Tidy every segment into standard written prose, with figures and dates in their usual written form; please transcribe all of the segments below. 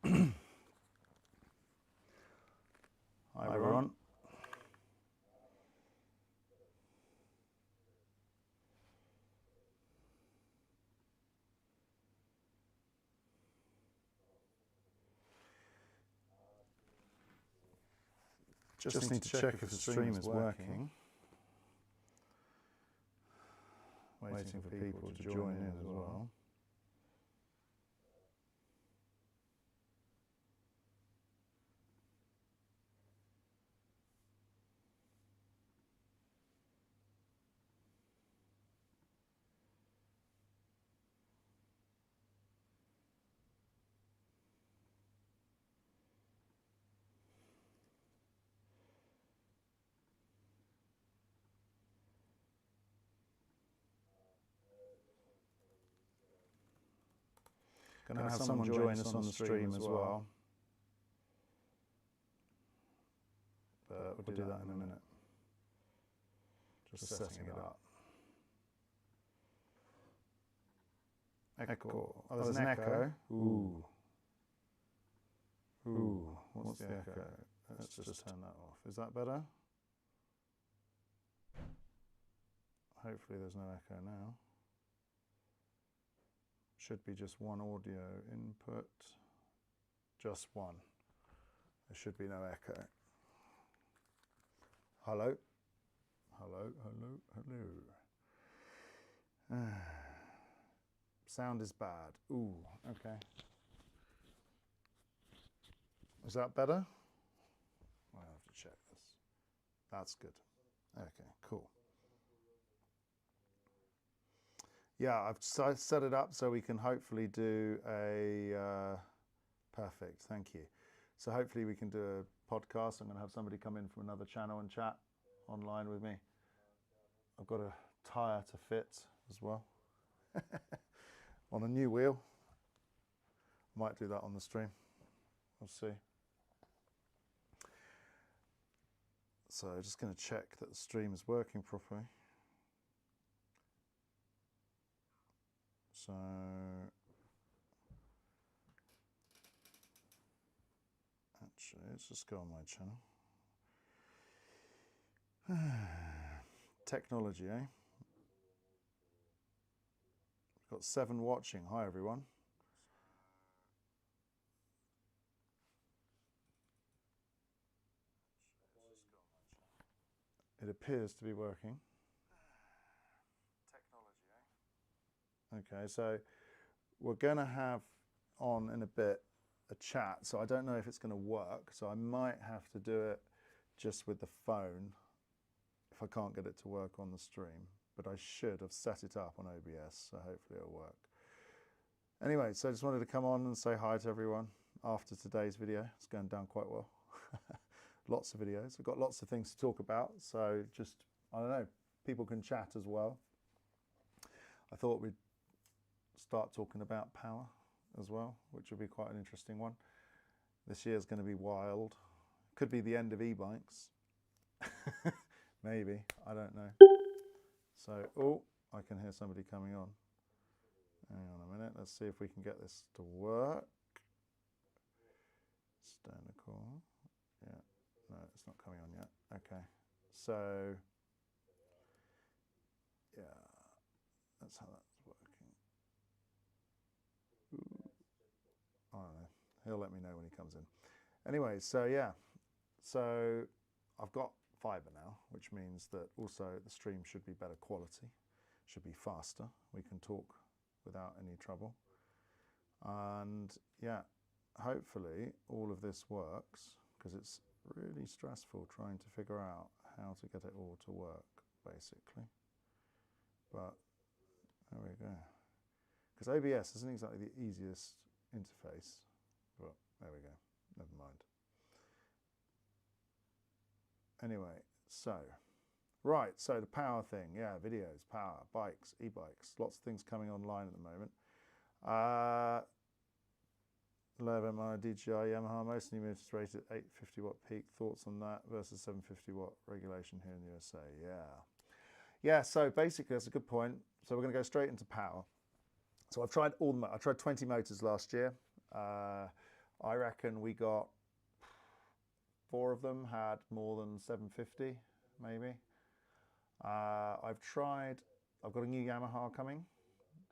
Hi everyone. Just need to check if the stream is working. Waiting for people to join in as well. Going to have someone join us on the stream as well. But we'll do that in a minute. Just setting it up. Echo. Oh, there's an echo. Ooh. Ooh. What's the echo? Let's just turn that off. Is that better? Hopefully there's no echo now. Should be just one audio input. Just one. There should be no echo. Hello? Hello, hello, hello. Sound is bad. Ooh, okay. Is that better? I'll have to check this. That's good. Okay, cool. Yeah, I've set it up so we can hopefully do a... perfect, thank you. So hopefully we can do a podcast. I'm going to have somebody come in from another channel and chat online with me. I've got a tyre to fit as well on a new wheel. Might do that on the stream. We'll see. So just going to check that the stream is working properly. So actually, let's just go on my channel. Technology, eh? We've got 7 watching. Hi, everyone. It appears to be working. Technology, eh? Okay, so we're going to have on in a bit a chat. So I don't know if it's going to work. So I might have to do it just with the phone if I can't get it to work on the stream. But I should have set it up on OBS, so hopefully it'll work. Anyway, so I just wanted to come on and say hi to everyone after today's video. It's going down quite well. Lots of videos. I've got lots of things to talk about, so just, I don't know, people can chat as well. I thought we'd start talking about power as well, which will be quite an interesting one. This year's going to be wild. Could be the end of e-bikes. Maybe, I don't know. So, oh, I can hear somebody coming on. Hang on a minute, let's see if we can get this to work. Stand a call. Yeah, no, it's not coming on yet. Okay, so, yeah, that's how that's working. Ooh. I don't know, he'll let me know when he comes in. Anyway, so yeah, so I've got fiber now, which means that also the stream should be better quality, should be faster. We can talk without any trouble. And yeah, hopefully all of this works, because it's really stressful trying to figure out how to get it all to work, basically. But there we go. Because OBS isn't exactly the easiest interface, but there we go, never mind. Anyway, so, right, so the power thing, yeah, videos, power, bikes, e-bikes, lots of things coming online at the moment. 11mm DJI Yamaha, most new motors rated 850 watt peak. Thoughts on that versus 750 watt regulation here in the USA? Yeah, so basically that's a good point. So we're going to go straight into power. So I've tried all the, I tried 20 motors last year. I reckon we got 4 of them had more than 750, maybe. I've got a new Yamaha coming,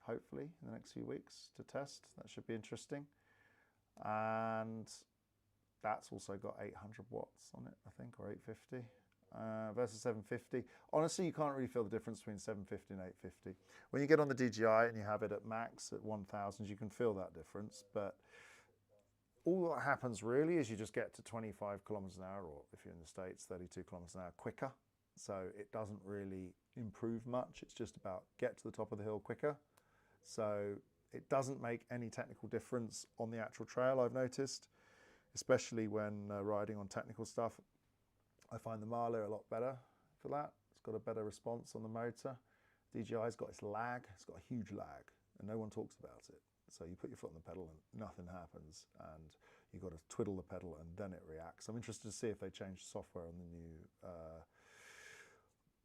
hopefully, in the next few weeks to test. That should be interesting. And that's also got 800 watts on it, I think, or 850 versus 750. Honestly, you can't really feel the difference between 750 and 850. When you get on the DJI and you have it at max at 1000, you can feel that difference. But all that happens really is you just get to 25 kilometers an hour, or if you're in the States, 32 kilometers an hour quicker. So it doesn't really improve much. It's just about get to the top of the hill quicker. So it doesn't make any technical difference on the actual trail, I've noticed, especially when riding on technical stuff. I find the Marley a lot better for that. It's got a better response on the motor. DJI's got its lag. It's got a huge lag, and no one talks about it. So you put your foot on the pedal and nothing happens, and you've got to twiddle the pedal and then it reacts. I'm interested to see if they change the software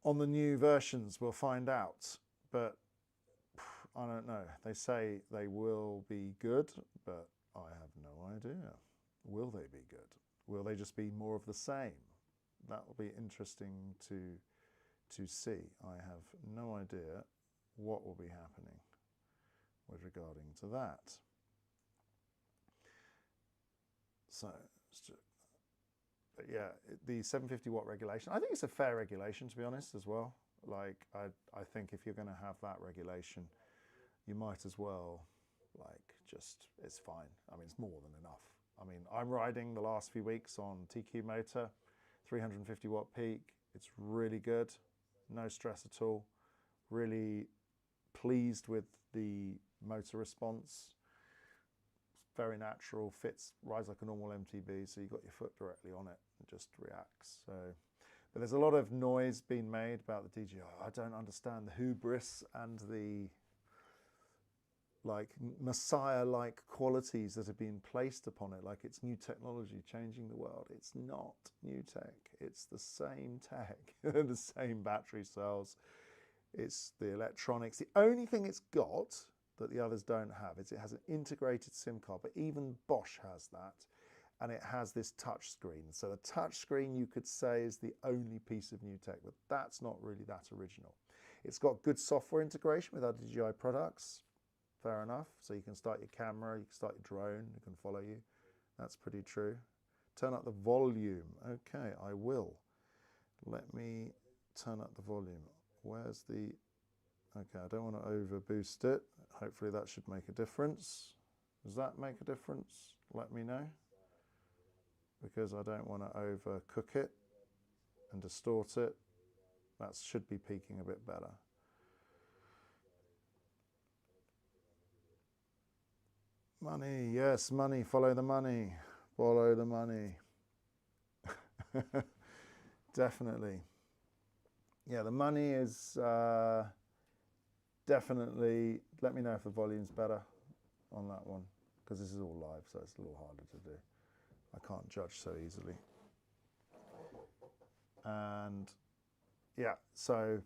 on the new versions. We'll find out, but I don't know. They say they will be good, but I have no idea. Will they be good? Will they just be more of the same? That will be interesting to see. I have no idea what will be happening with regarding to that. So, but yeah, the 750 watt regulation, I think it's a fair regulation, to be honest, as well. Like, I think if you're going to have that regulation, you might as well, like, just, it's fine. I mean, it's more than enough. I mean, I'm riding the last few weeks on TQ motor, 350 watt peak. It's really good, no stress at all. Really pleased with the motor response. It's very natural, rides like a normal MTB, so you've got your foot directly on it and just reacts. So, but there's a lot of noise being made about the DJI. I don't understand the hubris and the like messiah-like qualities that have been placed upon it, like it's new technology changing the world. It's not new tech. It's the same tech, the same battery cells. It's the electronics. The only thing it's got that the others don't have is it has an integrated SIM card, but even Bosch has that, and it has this touch screen. So the touch screen, you could say, is the only piece of new tech, but that's not really that original. It's got good software integration with other DJI products. Fair enough. So you can start your camera, you can start your drone, it can follow you. That's pretty true. Turn up the volume. Okay, I will. Let me turn up the volume. Where's the... Okay, I don't want to over boost it. Hopefully that should make a difference. Does that make a difference? Let me know. Because I don't want to overcook it and distort it. That should be peaking a bit better. Money, yes, money, follow the money, follow the money. Definitely. Yeah, the money is definitely, let me know if the volume's better on that one, because this is all live, so it's a little harder to do. I can't judge so easily. And yeah, so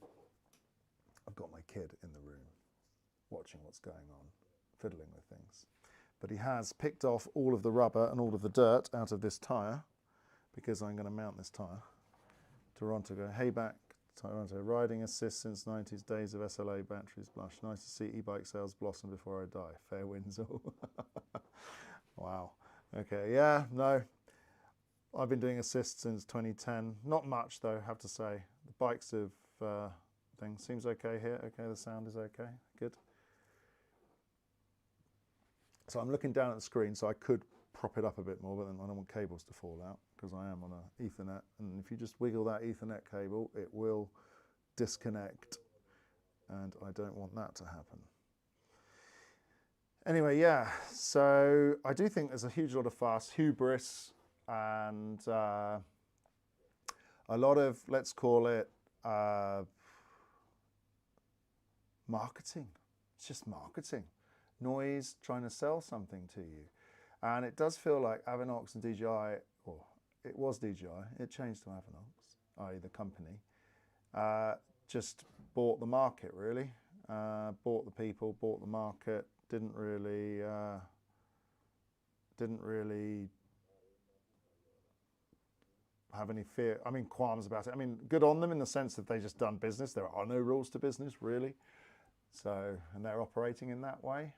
I've got my kid in the room watching what's going on, fiddling with things. But he has picked off all of the rubber and all of the dirt out of this tyre, because I'm going to mount this tyre. Toronto go, hey back, Toronto, riding assist since 90s, days of SLA, batteries blush. Nice to see e-bike sales blossom before I die. Fair winds all. Wow. Okay, yeah, no. I've been doing assist since 2010. Not much though, I have to say. The bikes have thing seems okay here. Okay, the sound is okay. Good. So I'm looking down at the screen, so I could prop it up a bit more, but then I don't want cables to fall out because I am on an Ethernet. And if you just wiggle that Ethernet cable, it will disconnect. And I don't want that to happen. Anyway, yeah, so I do think there's a huge lot of fuss, hubris, and a lot of, let's call it, marketing. It's just marketing. Noise, trying to sell something to you. And it does feel like Avinox and DJI, or it was DJI, it changed to Avinox, i.e. the company, just bought the market really, bought the people, bought the market, didn't really didn't really have any qualms about it. I mean, good on them in the sense that they just done business. There are no rules to business, really. So, and they're operating in that way.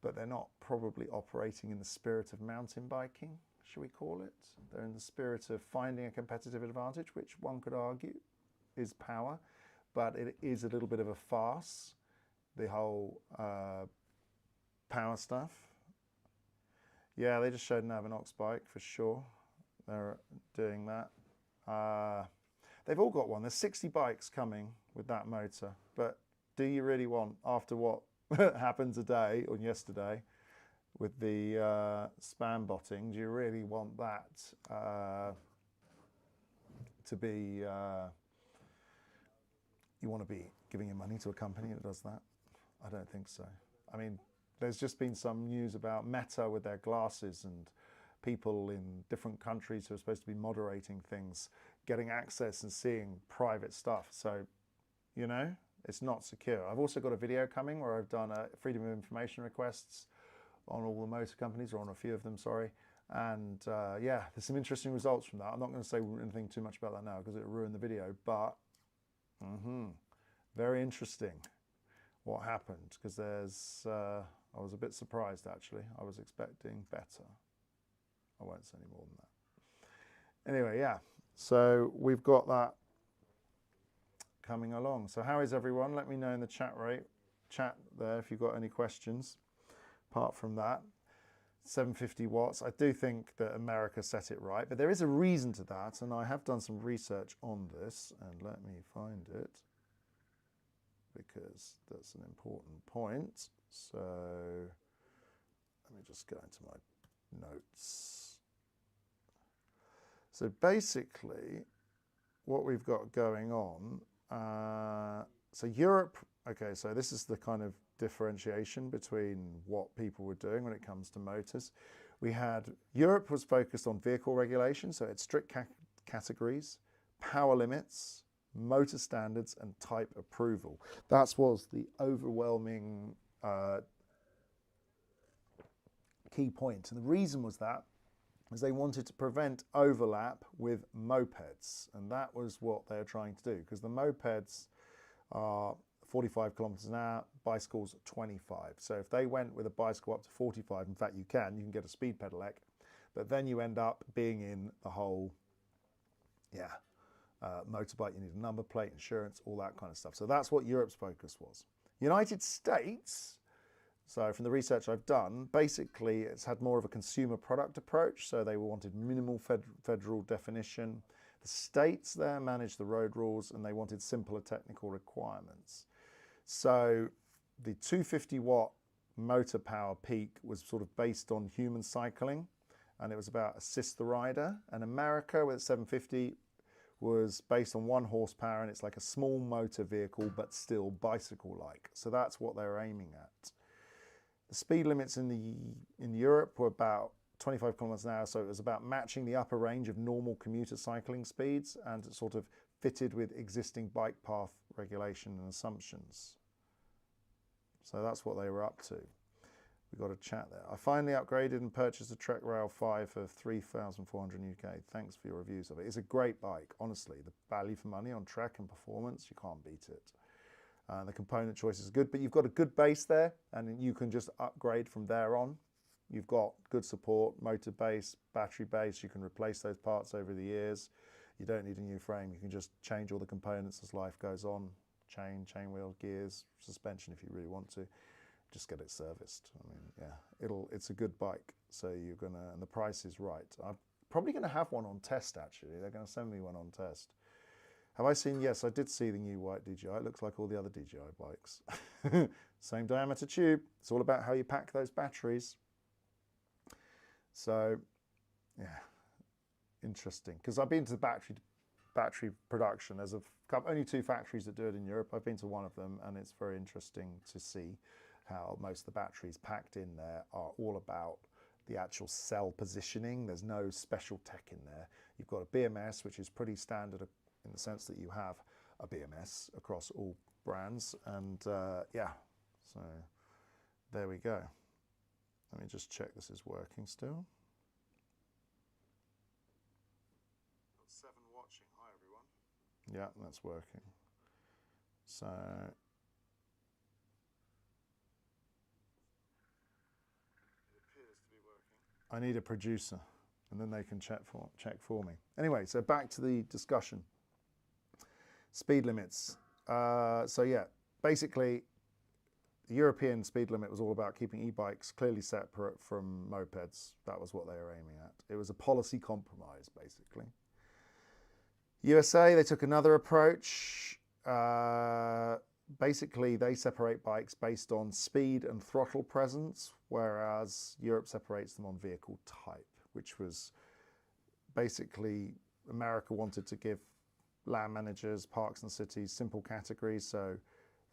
But they're not probably operating in the spirit of mountain biking, should we call it. They're in the spirit of finding a competitive advantage, which one could argue is power. But it is a little bit of a farce, the whole power stuff. Yeah, they just showed an ox bike for sure. They're doing that. They've all got one. There's 60 bikes coming with that motor. But do you really want, after what happened today or yesterday with the spam botting, do you really want that to be, you want to be giving your money to a company that does that? I don't think so. I mean, there's just been some news about Meta with their glasses and people in different countries who are supposed to be moderating things, getting access and seeing private stuff. So, you know, it's not secure. I've also got a video coming where I've done freedom of information requests on all the motor companies, or on a few of them, sorry. And yeah, there's some interesting results from that. I'm not going to say anything too much about that now because it'll ruin the video, but very interesting what happened, because there's, I was a bit surprised actually. I was expecting better. I won't say any more than that. Anyway, yeah, so we've got that coming along. So how is everyone? Let me know in the chat there if you've got any questions. Apart from that, 750 watts. I do think that America set it right, but there is a reason to that, and I have done some research on this, and let me find it, because that's an important point. So let me just go into my notes. So basically, what we've got going on, so Europe, okay, so this is the kind of differentiation between what people were doing when it comes to motors. We had, Europe was focused on vehicle regulation, so it's strict categories, power limits, motor standards, and type approval. That was the overwhelming key point. And the reason was that is they wanted to prevent overlap with mopeds, and that was what they were trying to do, because the mopeds are 45 kilometers an hour, bicycles 25. So if they went with a bicycle up to 45, in fact you can get a speed pedelec, but then you end up being in the whole, motorbike. You need a number plate, insurance, all that kind of stuff. So that's what Europe's focus was. United States, so from the research I've done, basically it's had more of a consumer product approach. So they wanted minimal federal definition. The states there managed the road rules, and they wanted simpler technical requirements. So the 250 watt motor power peak was sort of based on human cycling, and it was about assist the rider. And America with 750 was based on 1 horsepower, and it's like a small motor vehicle, but still bicycle-like. So that's what they were aiming at. The speed limits in Europe were about 25 kilometers an hour, so it was about matching the upper range of normal commuter cycling speeds, and it sort of fitted with existing bike path regulation and assumptions. So that's what they were up to. We got a chat there. I finally upgraded and purchased a Trek Rail 5 for 3,400 UK. Thanks for your reviews of it. It's a great bike, honestly. The value for money on Trek and performance, you can't beat it. The component choice is good, but you've got a good base there, and you can just upgrade from there on. You've got good support, motor base, battery base. You can replace those parts over the years. You don't need a new frame. You can just change all the components as life goes on. Chain wheel, gears, suspension if you really want to. Just get it serviced. I mean, yeah, it's a good bike. So you're gonna, and the price is right. I'm probably gonna have one on test actually. They're gonna send me one on test. Have I seen? Yes, I did see the new white DJI. It looks like all the other DJI bikes. Same diameter tube. It's all about how you pack those batteries. So, yeah, interesting. Because I've been to the battery production. There's only 2 factories that do it in Europe. I've been to one of them, and it's very interesting to see how most of the batteries packed in there are all about the actual cell positioning. There's no special tech in there. You've got a BMS, which is pretty standard in the sense that you have a BMS across all brands. And yeah, so there we go. Let me just check this is working still. Got 7 watching. Hi everyone. Yeah, that's working. So it appears to be working. I need a producer, and then they can check for me. Anyway, so back to the discussion. Speed limits. So yeah, basically, the European speed limit was all about keeping e-bikes clearly separate from mopeds. That was what they were aiming at. It was a policy compromise, basically. USA, they took another approach. Basically, they separate bikes based on speed and throttle presence, whereas Europe separates them on vehicle type, which was basically America wanted to give land managers, parks and cities simple categories. So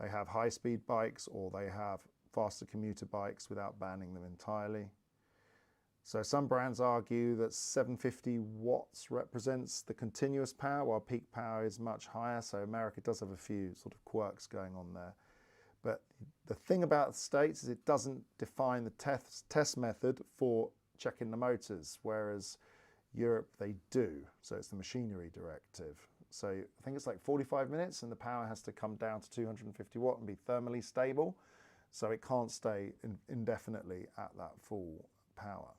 they have high-speed bikes or they have faster commuter bikes without banning them entirely. So some brands argue that 750 watts represents the continuous power, while peak power is much higher. So America does have a few sort of quirks going on there. But the thing about the States is it doesn't define the test method for checking the motors, whereas Europe, they do. So it's the machinery directive. So I think it's like 45 minutes and the power has to come down to 250 watt and be thermally stable. So it can't stay indefinitely at that full power.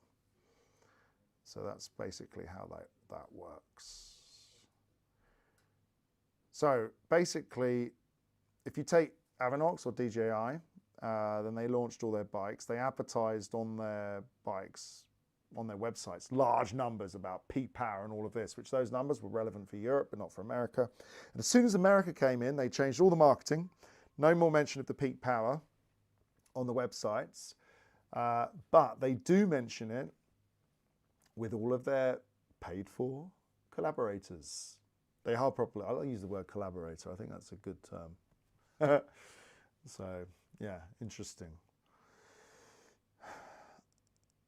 So that's basically how that works. So basically, if you take Avinox or DJI, then they launched all their bikes. They advertised on their bikes, on their websites, large numbers about peak power and all of this, which those numbers were relevant for Europe, but not for America. And as soon as America came in, they changed all the marketing. No more mention of the peak power on the websites, but they do mention it with all of their paid-for collaborators. They are properly, I'll use the word collaborator, I think that's a good term. So, yeah, interesting.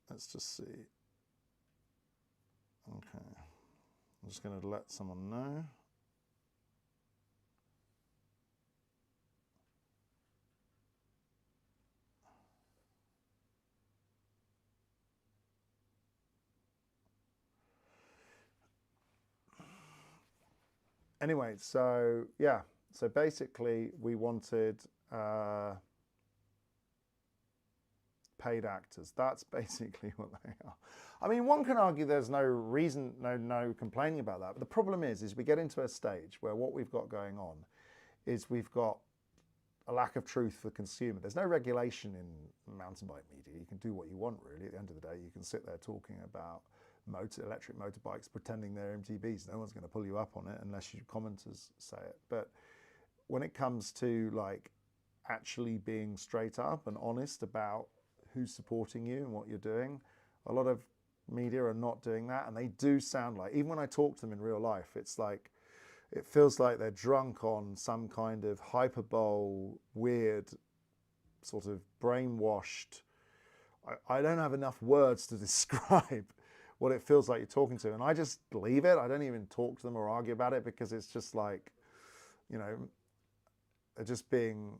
Let's just see. Okay, I'm just going to let someone know. Anyway, so yeah, so basically we wanted paid actors. That's basically what they are. I mean, one can argue there's no reason, no complaining about that. But the problem is we get into a stage where what we've got going on is we've got a lack of truth for the consumer. There's no regulation in mountain bike media. You can do what you want, really. At the end of the day, you can sit there talking about electric motorbikes pretending they're MTBs. No one's going to pull you up on it unless you commenters say it. But when it comes to like actually being straight up and honest about who's supporting you and what you're doing, a lot of media are not doing that, and they do sound like, even when I talk to them in real life, it's like, it feels like they're drunk on some kind of hyperbole, weird, sort of brainwashed. I don't have enough words to describe what it feels like you're talking to, and I just leave it. I don't even talk to them or argue about it because it's just like, you know, they're just being,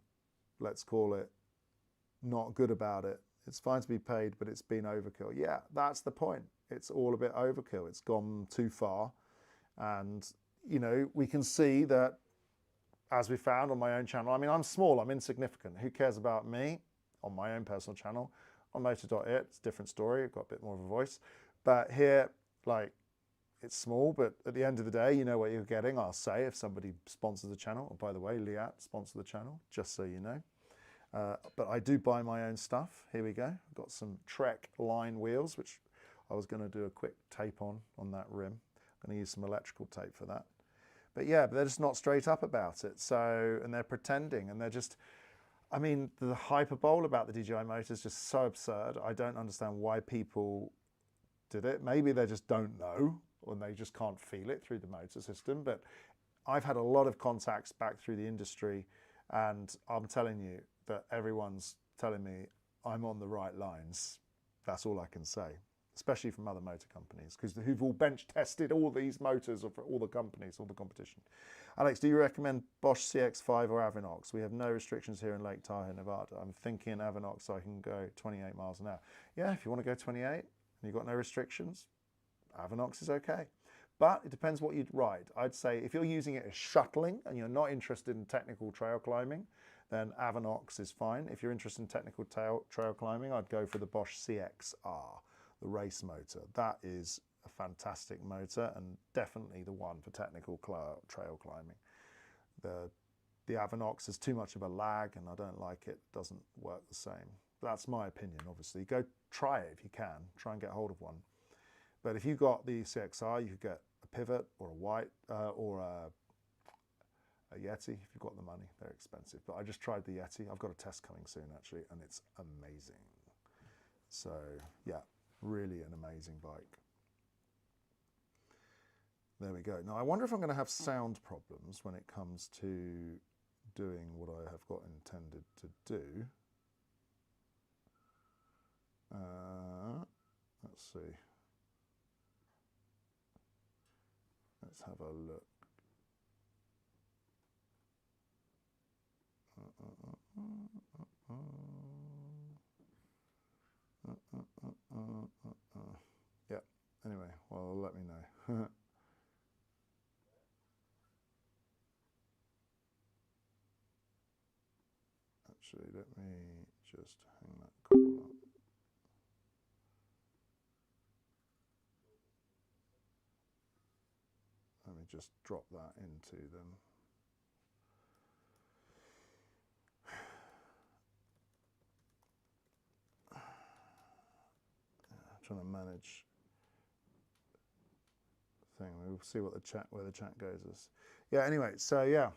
let's call it, not good about it. It's fine to be paid, but it's been overkill. Yeah, that's the point. It's all a bit overkill. It's gone too far. And, you know, we can see that, as we found on my own channel, I mean, I'm small, I'm insignificant. Who cares about me on my own personal channel? On motor.it, it's a different story. I've got a bit more of a voice. But here, like, it's small, but at the end of the day, you know what you're getting. I'll say if somebody sponsors the channel, or by the way, Liat sponsored the channel, just so you know. But I do buy my own stuff. Here we go. I've got some Trek line wheels, which I was going to do a quick tape on that rim. I'm going to use some electrical tape for that. But yeah, but they're just not straight up about it. So, and they're pretending, and they're just, I mean, the hyperbole about the DJI motor is just so absurd. I don't understand why people did it. Maybe they just don't know, or they just can't feel it through the motor system. But I've had a lot of contacts back through the industry, and I'm telling you that everyone's telling me I'm on the right lines. That's all I can say. especially from other motor companies, because who've all bench tested all these motors of all the companies, all the competition. Alex, do you recommend Bosch CX5 or Avinox? We have no restrictions here in Lake Tahoe, Nevada. I'm thinking Avinox, so I can go 28 miles an hour. Yeah, if you want to go 28 and you've got no restrictions, Avinox is okay. But it depends what you'd ride. I'd say if you're using it as shuttling and you're not interested in technical trail climbing, then Avinox is fine. If you're interested in technical trail climbing, I'd go for the Bosch CXR, the race motor. That is a fantastic motor and definitely the one for technical trail climbing. The Avinox is too much of a lag and I don't like it. It doesn't work the same. That's my opinion, obviously. Go try it if you can. Try and get hold of one. But if you got the CXR, you could get a Pivot or a White or a Yeti if you've got the money. They're expensive. But I just tried the Yeti. I've got a test coming soon actually, and it's amazing. So yeah, really an amazing bike. There we go. Now I wonder if I'm going to have sound problems when it comes to doing what I have got intended to do. Let's see. Let's have a look. Yeah, anyway, well, let me know. Actually, let me just hang that call up. Let me just drop that into them. Trying to manage the thing. We'll see what where the chat goes. Yeah. Anyway, so yeah.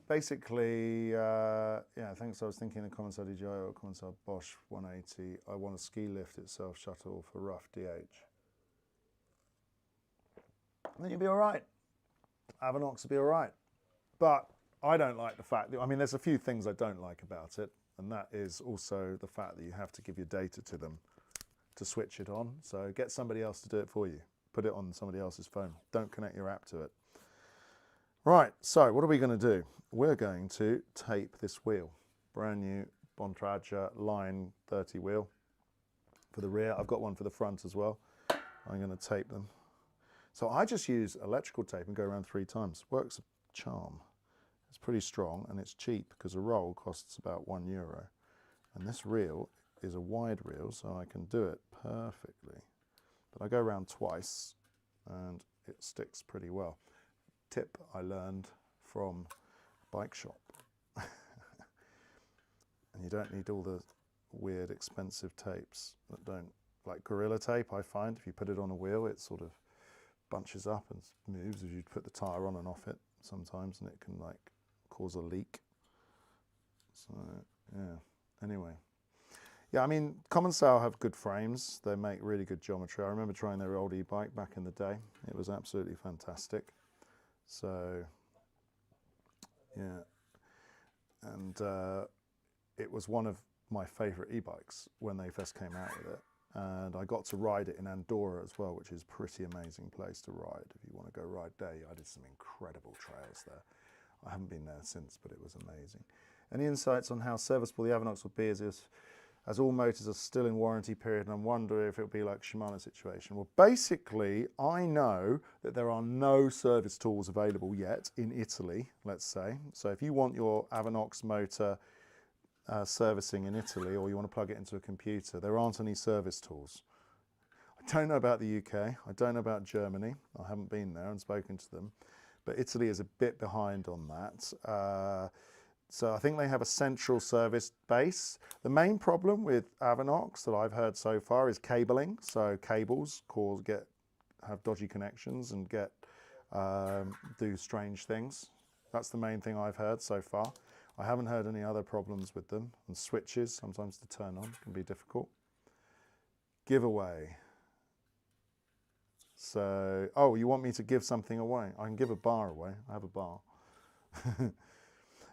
Basically, yeah. Thanks. I was thinking the Commonsar DJI or Commonsar Bosch 180. I want a ski lift itself shuttle for rough DH. Then you'll be all right. Avinox will be all right. But I don't like the fact that, I mean, there's a few things I don't like about it, and that is also the fact that you have to give your data to them to switch it on. So get somebody else to do it for you. Put it on somebody else's phone. Don't connect your app to it. Right, so what are we going to do? We're going to tape this wheel. Brand new Bontrager Line 30 wheel for the rear. I've got one for the front as well. I'm going to tape them. So I just use electrical tape and go around 3 times. Works a charm. It's pretty strong and it's cheap because a roll costs about €1. And this reel is a wide reel, so I can do it perfectly. But I go around twice and it sticks pretty well. Tip I learned from Bike Shop. And you don't need all the weird expensive tapes that don't, like Gorilla Tape I find, if you put it on a wheel it sort of bunches up and moves as you put the tyre on and off it sometimes, and it can like cause a leak. So yeah, anyway. Yeah, I mean, Commonsar have good frames. They make really good geometry. I remember trying their old e-bike back in the day. It was absolutely fantastic. So, yeah. And it was one of my favourite e-bikes when they first came out with it. And I got to ride it in Andorra as well, which is a pretty amazing place to ride. If you want to go ride there, I did some incredible trails there. I haven't been there since, but it was amazing. Any insights on how serviceable the Avinox will be as all motors are still in warranty period, and I'm wondering if it'll be like Shimano situation? Well, basically, I know that there are no service tools available yet in Italy, let's say. So if you want your Avinox motor servicing in Italy, or you want to plug it into a computer, there aren't any service tools. I don't know about the UK, I don't know about Germany, I haven't been there and spoken to them, but Italy is a bit behind on that. So I think they have a central service base. The main problem with Avinox that I've heard so far is cabling. So cables have dodgy connections and do strange things. That's the main thing I've heard so far. I haven't heard any other problems with them. And switches, sometimes to turn on, can be difficult. Giveaway. So, oh, you want me to give something away? I can give a bar away. I have a bar.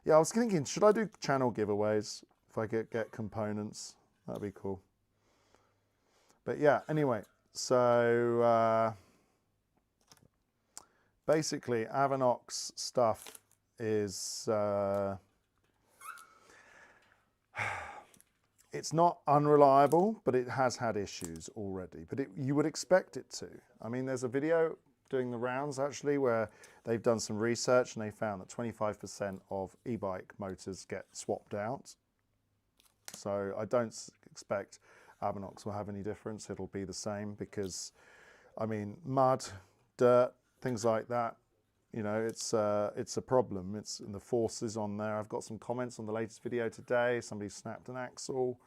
Yeah, I was thinking, should I do channel giveaways if I get components? That'd be cool. But yeah, anyway, so basically Avinox stuff is it's not unreliable, but it has had issues already. But you would expect it to. I mean, there's a video doing the rounds actually where they've done some research and they found that 25% of e-bike motors get swapped out. So I don't expect Avinox will have any difference. It'll be the same because, I mean, mud, dirt, things like that, you know, it's a problem. It's and the force is on there. I've got some comments on the latest video today. Somebody snapped an axle.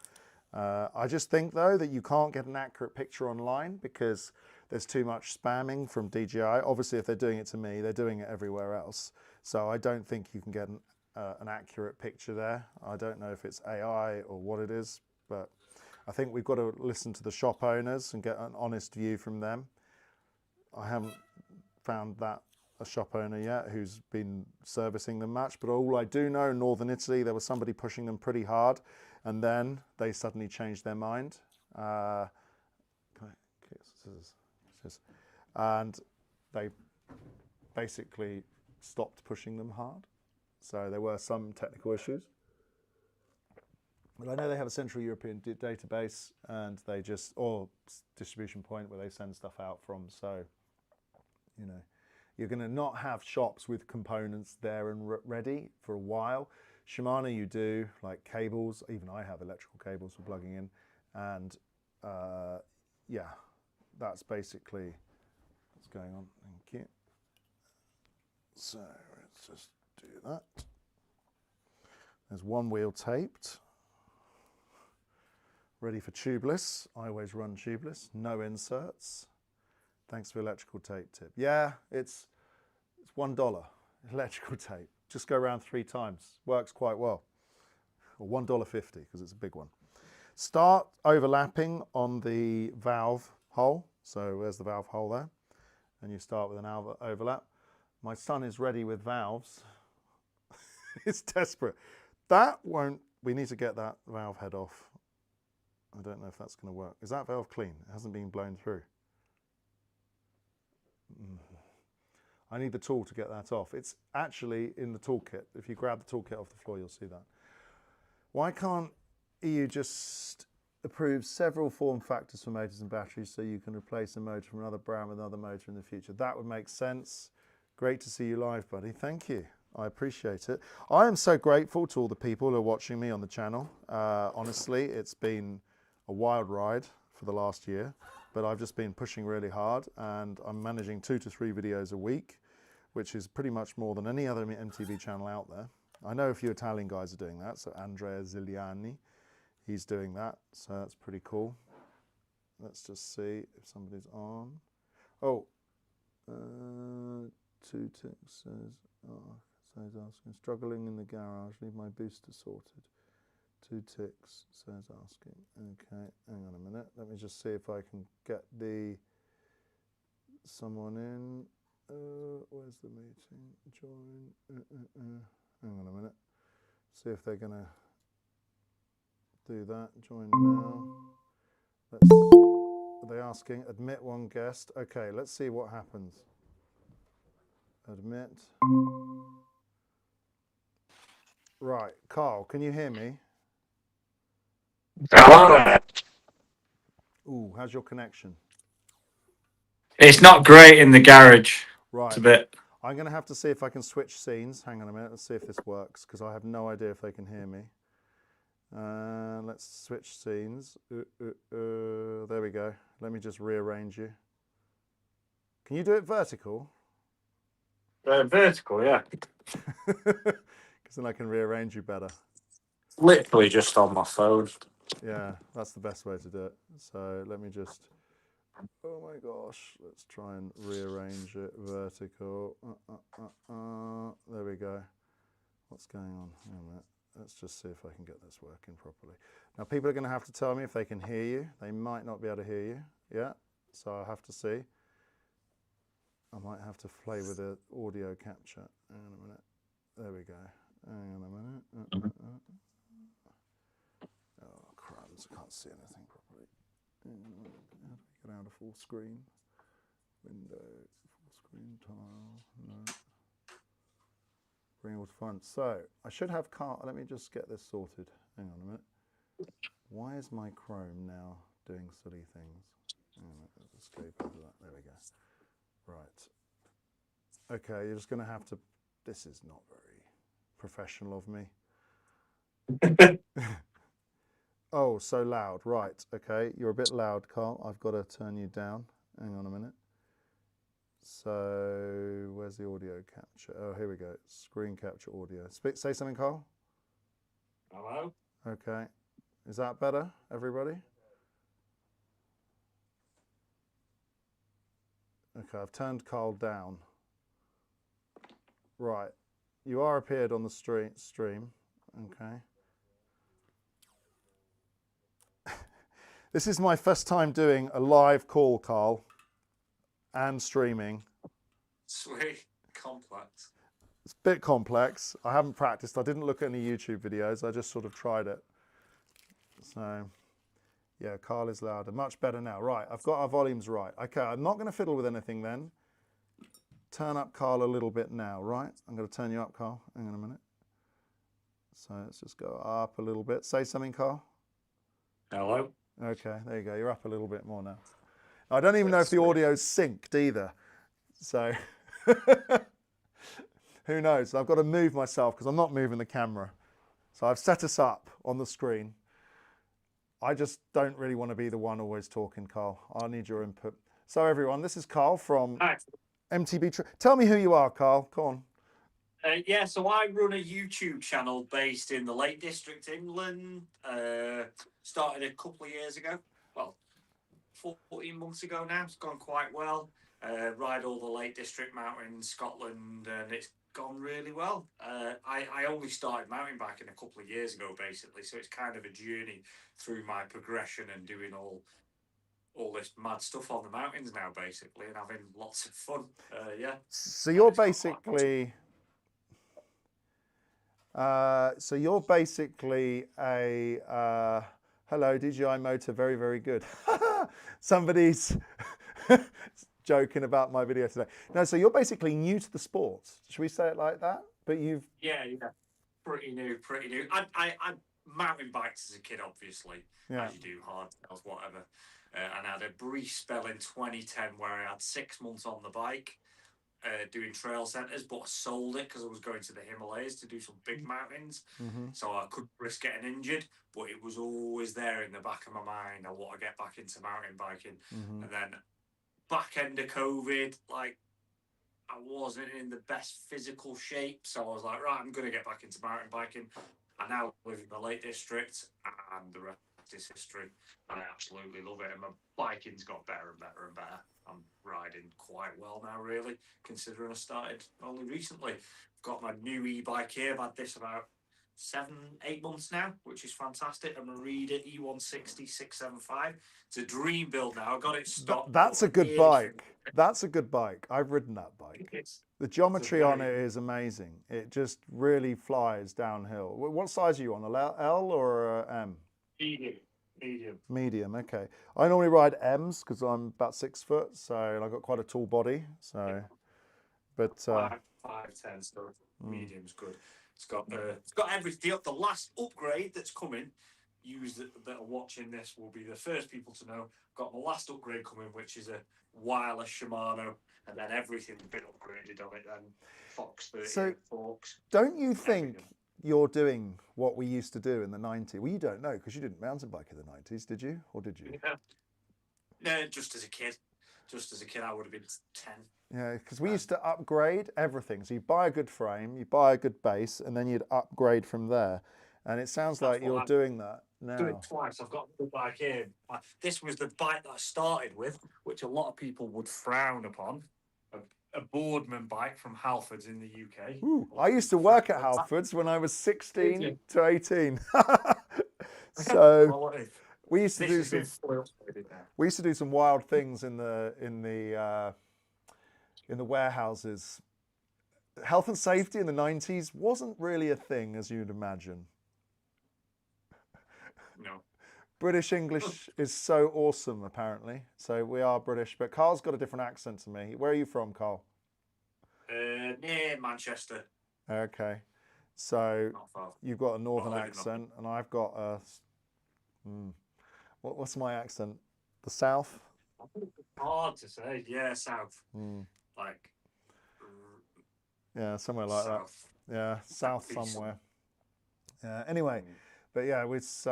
I just think though that you can't get an accurate picture online because there's too much spamming from DJI. Obviously, if they're doing it to me, they're doing it everywhere else. So I don't think you can get an accurate picture there. I don't know if it's AI or what it is, but I think we've got to listen to the shop owners and get an honest view from them. I haven't found that a shop owner yet who's been servicing them much, but all I do know in Northern Italy, there was somebody pushing them pretty hard and then they suddenly changed their mind. And they basically stopped pushing them hard. So there were some technical issues. But I know they have a Central European database and they just, or distribution point where they send stuff out from. So, you know, you're going to not have shops with components there and ready for a while. Shimano you do, like cables, even I have electrical cables for plugging in. And yeah, that's basically what's going on. Thank you. So let's just do that. There's one wheel taped. Ready for tubeless. I always run tubeless. No inserts. Thanks for electrical tape tip. Yeah, it's $1 electrical tape. Just go around 3 times. Works quite well. Or $1.50 because it's a big one. Start overlapping on the valve hole. So there's the valve hole there. And you start with an overlap. My son is ready with valves. It's desperate. That won't, we need to get that valve head off. I don't know if that's going to work. Is that valve clean? It hasn't been blown through. I need the tool to get that off. It's actually in the toolkit. If you grab the toolkit off the floor, you'll see that. Why can't EU just approve several form factors for motors and batteries so you can replace a motor from another brand with another motor in the future? That would make sense. Great to see you live, buddy. Thank you. I appreciate it. I am so grateful to all the people who are watching me on the channel. Honestly, it's been a wild ride for the last year, but I've just been pushing really hard and I'm managing 2 to 3 videos a week, which is pretty much more than any other MTV channel out there. I know a few Italian guys are doing that, so Andrea Ziliani, he's doing that, so that's pretty cool. Let's just see if somebody's on. Oh, 2 ticks says, says asking, struggling in the garage, need my booster sorted. 2 ticks says asking. Okay, hang on a minute. Let me just see if I can get someone in. Where's the meeting? Join. Hang on a minute. See if they're gonna do that. Join now. Are they asking? Admit one guest. Okay, let's see what happens. Admit. Right, Karl, can you hear me? Ooh, how's your connection? It's not great in the garage. Right. It's a bit. I'm going to have to see if I can switch scenes. Hang on a minute. Let's see if this works because I have no idea if they can hear me. Let's switch scenes. There we go. Let me just rearrange you. Can you do it vertical? Vertical, yeah. Because then I can rearrange you better. Literally just on my phone. Yeah, that's the best way to do it. So let me just... Oh my gosh, let's try and rearrange it vertical. There we go. What's going on? Hang on a minute. Let's just see if I can get this working properly. Now people are going to have to tell me if they can hear you. They might not be able to hear you. Yeah, so I'll have to see. I might have to play with the audio capture. Hang on a minute. There we go. Hang on a minute. Oh crumbs, I can't see anything properly. full screen. Window, full screen tile. No. Bring all to front. So I should have Karl. Let me just get this sorted. Hang on a minute. Why is my Chrome now doing silly things? Let's escape over that. There we go. Right. Okay, you're just going to have to. This is not very professional of me. Oh, so loud. Right. Okay, you're a bit loud, Karl. I've got to turn you down. Hang on a minute. So where's the audio capture? Oh, here we go. Screen capture audio. Say something, Karl. Hello. Okay. Is that better, everybody? Okay, I've turned Karl down. Right. You are appeared on the stream. Okay. This is my first time doing a live call, Karl, and streaming. Sweet. Complex. It's a bit complex. I haven't practiced. I didn't look at any YouTube videos. I just sort of tried it. So, yeah, Karl is louder. Much better now. Right, I've got our volumes right. Okay, I'm not going to fiddle with anything then. Turn up Karl a little bit now, right? I'm going to turn you up, Karl. Hang on a minute. So let's just go up a little bit. Say something, Karl. Hello. Okay, there you go. You're up a little bit more now. I don't even know if the audio's synced either. So who knows? I've got to move myself because I'm not moving the camera. So I've set us up on the screen. I just don't really want to be the one always talking, Karl. I need your input. So everyone, this is Karl from MTB. Tell me who you are, Karl. Come on. Yeah, so I run a YouTube channel based in the Lake District, England. Started a couple of years ago. Well, 14 months ago now. It's gone quite well. Ride all the Lake District mountains, Scotland, and it's gone really well. I only started mountain biking a couple of years ago, basically, so it's kind of a journey through my progression and doing all this mad stuff on the mountains now, basically, and having lots of fun. Yeah. So you're basically. So you're basically a hello DJI Motor, very, very good. Somebody's joking about my video today. No, so you're basically new to the sport. Should we say it like that? But you've yeah, pretty new. I mountain bikes as a kid, obviously, as you do, hardtails, whatever. And I had a brief spell in 2010 where I had 6 months on the bike. Doing trail centres, but I sold it because I was going to the Himalayas to do some big mountains. So I couldn't risk getting injured, but it was always there in the back of my mind. I want to get back into mountain biking. And then back end of COVID, like, I wasn't in the best physical shape. So I was like, right, I'm going to get back into mountain biking. I now live in the Lake District, and the rest is history. I absolutely love it. And my biking's got better and better and better. I'm riding quite well now, really, considering I started only recently. I've got my new e-bike here. I've had this about 7-8 months now, which is fantastic. I'm a Reader E160 675. It's a dream build now. I got it stocked. That's a good bike. That's a good bike. I've ridden that bike. The geometry on it is amazing. It just really flies downhill. What size are you on? A L or a M? Medium, okay. I normally ride M's because I'm about 6 foot, so I've got quite a tall body. So, but 5'10", so medium's good. It's got everything. The last upgrade that's coming. Users that are watching this will be the first people to know. Got my last upgrade coming, which is a wireless Shimano, and then everything's been upgraded on it. Then Fox 30 forks. Don't you think you're doing what we used to do in the 90s? Well, you don't know because you didn't mountain bike in the 90s, did you? Or did you? Yeah. No, just as a kid. I would have been 10. Yeah, because we used to upgrade everything. So you buy a good frame, you buy a good base, and then you'd upgrade from there. And it sounds like you're doing that now. Do it twice. I've got the bike here. This was the bike that I started with, which a lot of people would frown upon. A Boardman bike from Halfords in the UK. Ooh, I used to work at Halfords when I was 16 to 18. So we used to do some wild things in the warehouses. Health and safety in the 90s wasn't really a thing as you'd imagine. No. British English is so awesome, apparently. So we are British, but Carl's got a different accent to me. Where are you from, Carl? Near Manchester. Okay. So Not far. you've got a northern live in accent, and I've got a. What's my accent? The south? Hard to say. Yeah, south. Like, Yeah, somewhere like south. that. Yeah, south Southeast. somewhere. Yeah. Anyway, but yeah, it's.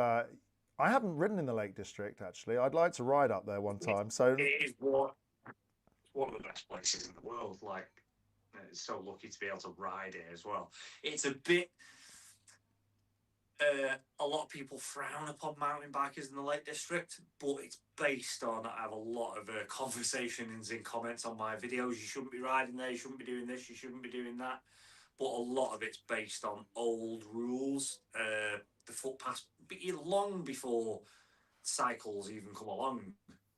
I haven't ridden in the Lake District actually. I'd like to ride up there one time. So It is one of the best places in the world. Like, it's so lucky to be able to ride it as well. It's a bit. A lot of people frown upon mountain bikers in the Lake District, but it's based on. I have a lot of conversations in comments on my videos. You shouldn't be riding there. You shouldn't be doing this. You shouldn't be doing that. But a lot of it's based on old rules. The footpaths, long before cycles even come along,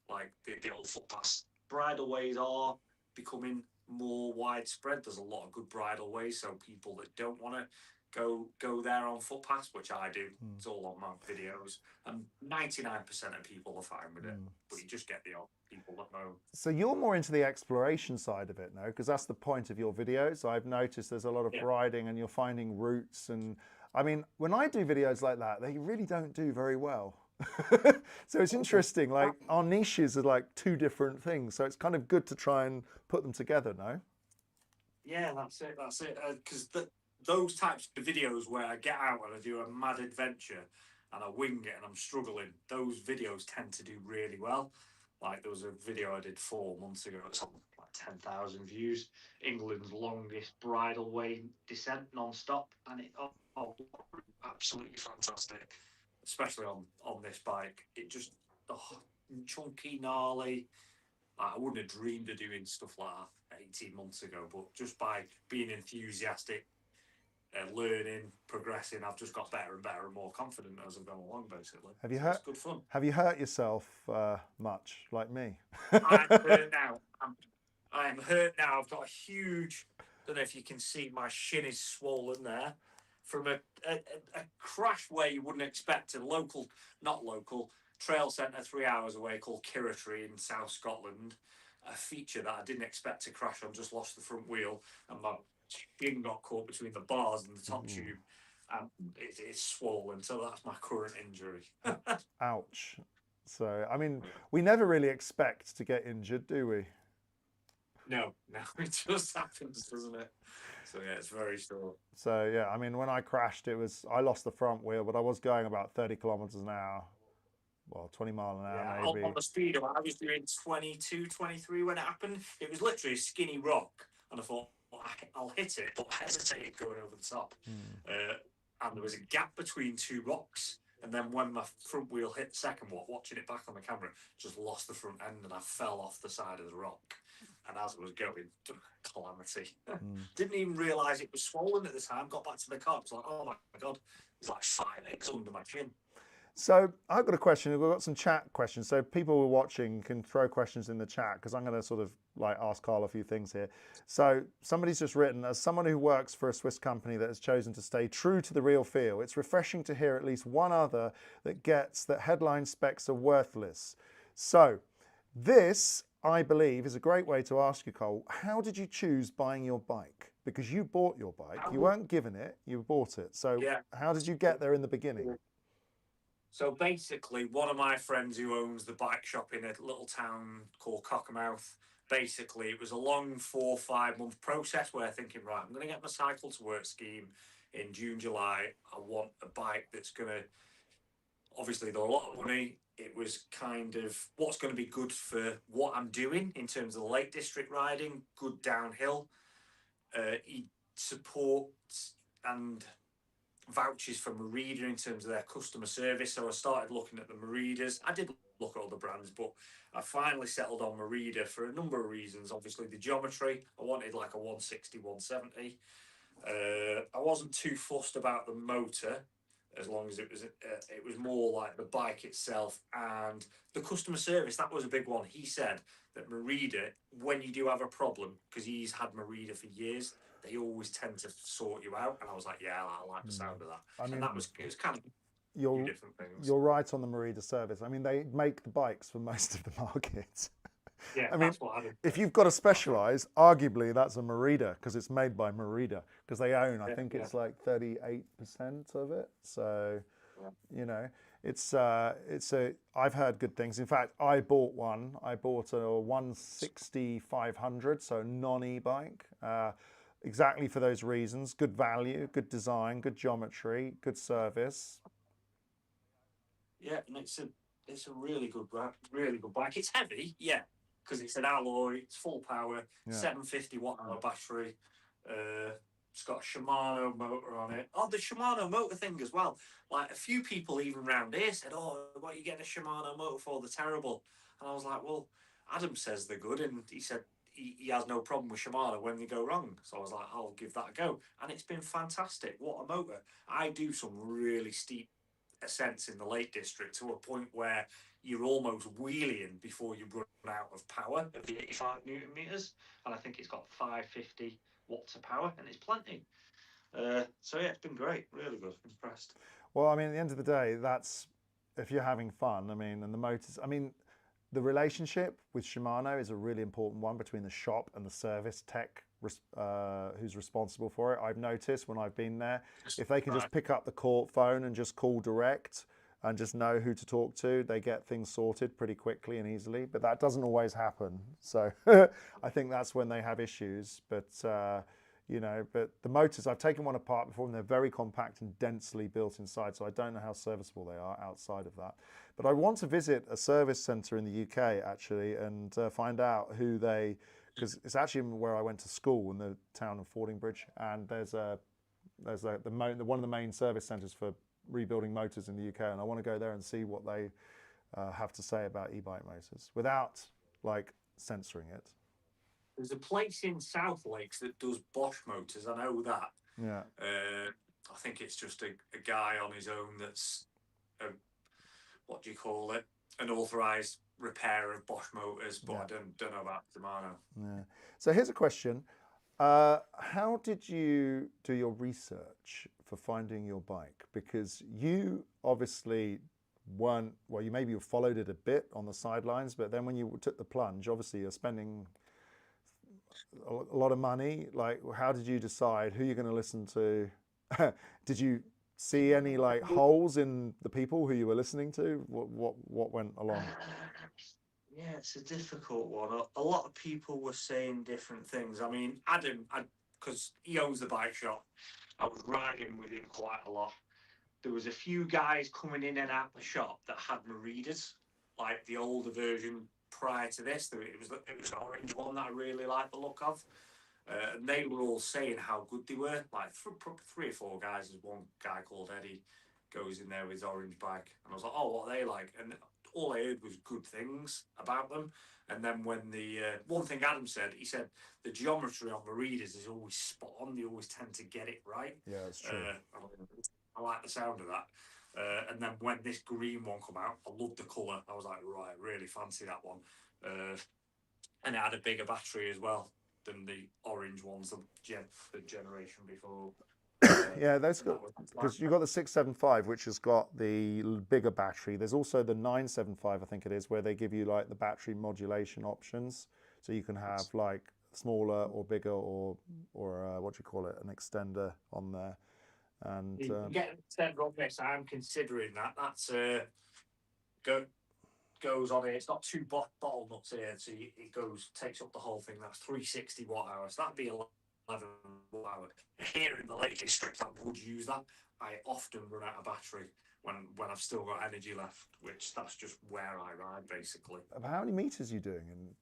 like the old footpaths. Bridleways are becoming more widespread. There's a lot of good bridleways, so people that don't want to go there on footpaths, which I do. It's all on my videos, and 99% of people are fine with it. But you just get the odd people that know. So you're more into the exploration side of it now, because that's the point of your videos. I've noticed there's a lot of riding, and you're finding routes. And I mean, when I do videos like that, they really don't do very well. So it's interesting. Like our niches are like two different things. So it's kind of good to try and put them together. No? Yeah, that's it. That's it. Because those types of videos where I get out and I do a mad adventure and I wing it and I'm struggling, those videos tend to do really well. Like there was a video I did 4 months ago. It's on like 10,000 views. England's longest bridleway descent non-stop, and it absolutely fantastic. Especially on this bike, it just chunky, gnarly. I wouldn't have dreamed of doing stuff like that 18 months ago, but just by being enthusiastic, learning, progressing, I've just got better and better and more confident as I've gone along. Basically, it's good fun. Have you hurt yourself much, like me? I'm hurt now. I'm hurt now. I've got a huge. Don't know if you can see my shin is swollen there from a crash where you wouldn't expect. Not local trail centre 3 hours away called Kirritree in South Scotland. A feature that I didn't expect to crash on. Just lost the front wheel and my shin got caught between the bars and the top tube, and it's swollen. So that's my current injury. Ouch. So I mean, we never really expect to get injured, do we? No, it just happens, doesn't it? So yeah, it's very sore. So yeah, I mean, when I crashed, I lost the front wheel, but I was going about 30 kilometers an hour. Well, 20 miles an hour, maybe. On the speedo, I was doing 22, 23 when it happened. It was literally a skinny rock, and I thought, I'll hit it, but I hesitated going over the top. And there was a gap between two rocks, and then when my front wheel hit the second one, watching it back on the camera, just lost the front end, and I fell off the side of the rock. And as I was going, calamity. Didn't even realise it was swollen at the time. Got back to the car. It's like, oh my God, there's like 5 eggs under my chin. So I've got a question. We've got some chat questions. So people who are watching can throw questions in the chat, because I'm going to sort of like ask Karl a few things here. So somebody's just written, as someone who works for a Swiss company that has chosen to stay true to the real feel, it's refreshing to hear at least one other that gets that headline specs are worthless. So this, I believe, is a great way to ask you, Karl, how did you choose buying your bike? Because you bought your bike. You weren't given it, you bought it. So how did you get there in the beginning? So basically, one of my friends who owns the bike shop in a little town called Cockermouth, basically it was a long 4 or 5 month process where thinking, right, I'm going to get my cycle to work scheme in June, July. I want a bike that's going to, obviously they're a lot of money. It was kind of what's going to be good for what I'm doing in terms of the Lake District riding, good downhill, support and vouchers for Merida in terms of their customer service. So I started looking at the Meridas. I did look at other brands, but I finally settled on Merida for a number of reasons. Obviously the geometry, I wanted like a 160, 170. I wasn't too fussed about the motor, as long as it was more like the bike itself and the customer service. That was a big one. He said that Merida, when you do have a problem, because he's had Merida for years, they always tend to sort you out. And I was like, yeah, I like the sound of that. I mean, and it was kind of few different things. You're right on the Merida service. I mean, they make the bikes for most of the market. Yeah, I mean, that's what Adam if you've got to specialize, arguably that's a Merida because it's made by Merida because they own, I think it's like 38% of it. So, you know, I've heard good things. In fact, I bought one. I bought a 160-500, so a non-e-bike, exactly for those reasons. Good value, good design, good geometry, good service. Yeah, and it's a really good bike. It's heavy, yeah, because it's an alloy. It's full power, 750 watt-hour battery. It's got a Shimano motor on it. Oh, the Shimano motor thing as well. Like a few people even round here said, "Oh, what are you getting a Shimano motor for? They're terrible." And I was like, "Well, Adam says they're good," and he said he has no problem with Shimano when they go wrong. So I was like, "I'll give that a go," and it's been fantastic. What a motor! I do some really steep ascents in the Lake District to a point where you're almost wheeling before you run out of power of the 85 Newton meters, and I think it's got 550 watts of power, and it's plenty. So yeah, it's been great, really good, impressed. Well, I mean, at the end of the day, that's if you're having fun. I mean, and the motors. I mean, the relationship with Shimano is a really important one between the shop and the service tech who's responsible for it. I've noticed when I've been there, if they can just pick up the phone and just call direct and just know who to talk to, they get things sorted pretty quickly and easily. But that doesn't always happen. So I think that's when they have issues. But you know, but the motors, I've taken one apart before and they're very compact and densely built inside. So I don't know how serviceable they are outside of that. But I want to visit a service centre in the UK actually and find out who they, because it's actually where I went to school in the town of Fordingbridge, and there's one of the main service centres for rebuilding motors in the UK, and I want to go there and see what they have to say about e-bike motors without like censoring it. There's a place in South Lakes that does Bosch motors. I know that. Yeah. I think it's just a guy on his own that's what do you call it? An authorised repairer of Bosch motors, but I don't know about Shimano. Yeah. So here's a question. How did you do your research for finding your bike? Because you obviously weren't, well, you followed it a bit on the sidelines, but then when you took the plunge, obviously you're spending a lot of money. Like, how did you decide who you're going to listen to? Did you see any like holes in the people who you were listening to? What went along? Yeah, it's a difficult one. A lot of people were saying different things. I mean, Adam, because he owns the bike shop, I was riding with him quite a lot. There was a few guys coming in and out the shop that had Meridas, like the older version prior to this. It was an orange one that I really liked the look of. And they were all saying how good they were. Like 3 or 4 guys. There's one guy called Eddie goes in there with his orange bike, and I was like, "Oh, what are they like?" And all I heard was good things about them. And then when the one thing Adam said, he said the geometry on Meridas is always spot on. They always tend to get it right. Yeah, that's true. I like the sound of that. And then when this green one come out, I loved the colour. I was like, right, really fancy that one. And it had a bigger battery as well than the orange ones, the generation before. Yeah, those because you've got the 675, which has got the bigger battery. There's also the 975, I think it is, where they give you like the battery modulation options, so you can have like smaller or bigger or what do you call it, an extender on there. And you get an extender on this. I'm considering that. That's goes on here. It's got 2 bottle nuts here, so it takes up the whole thing. That's 360 watt hours. So that'd be 11 watt hour. Here in the Lake District, I would use that. I often run out of battery when I've still got energy left, which that's just where I ride basically. How many meters are you doing?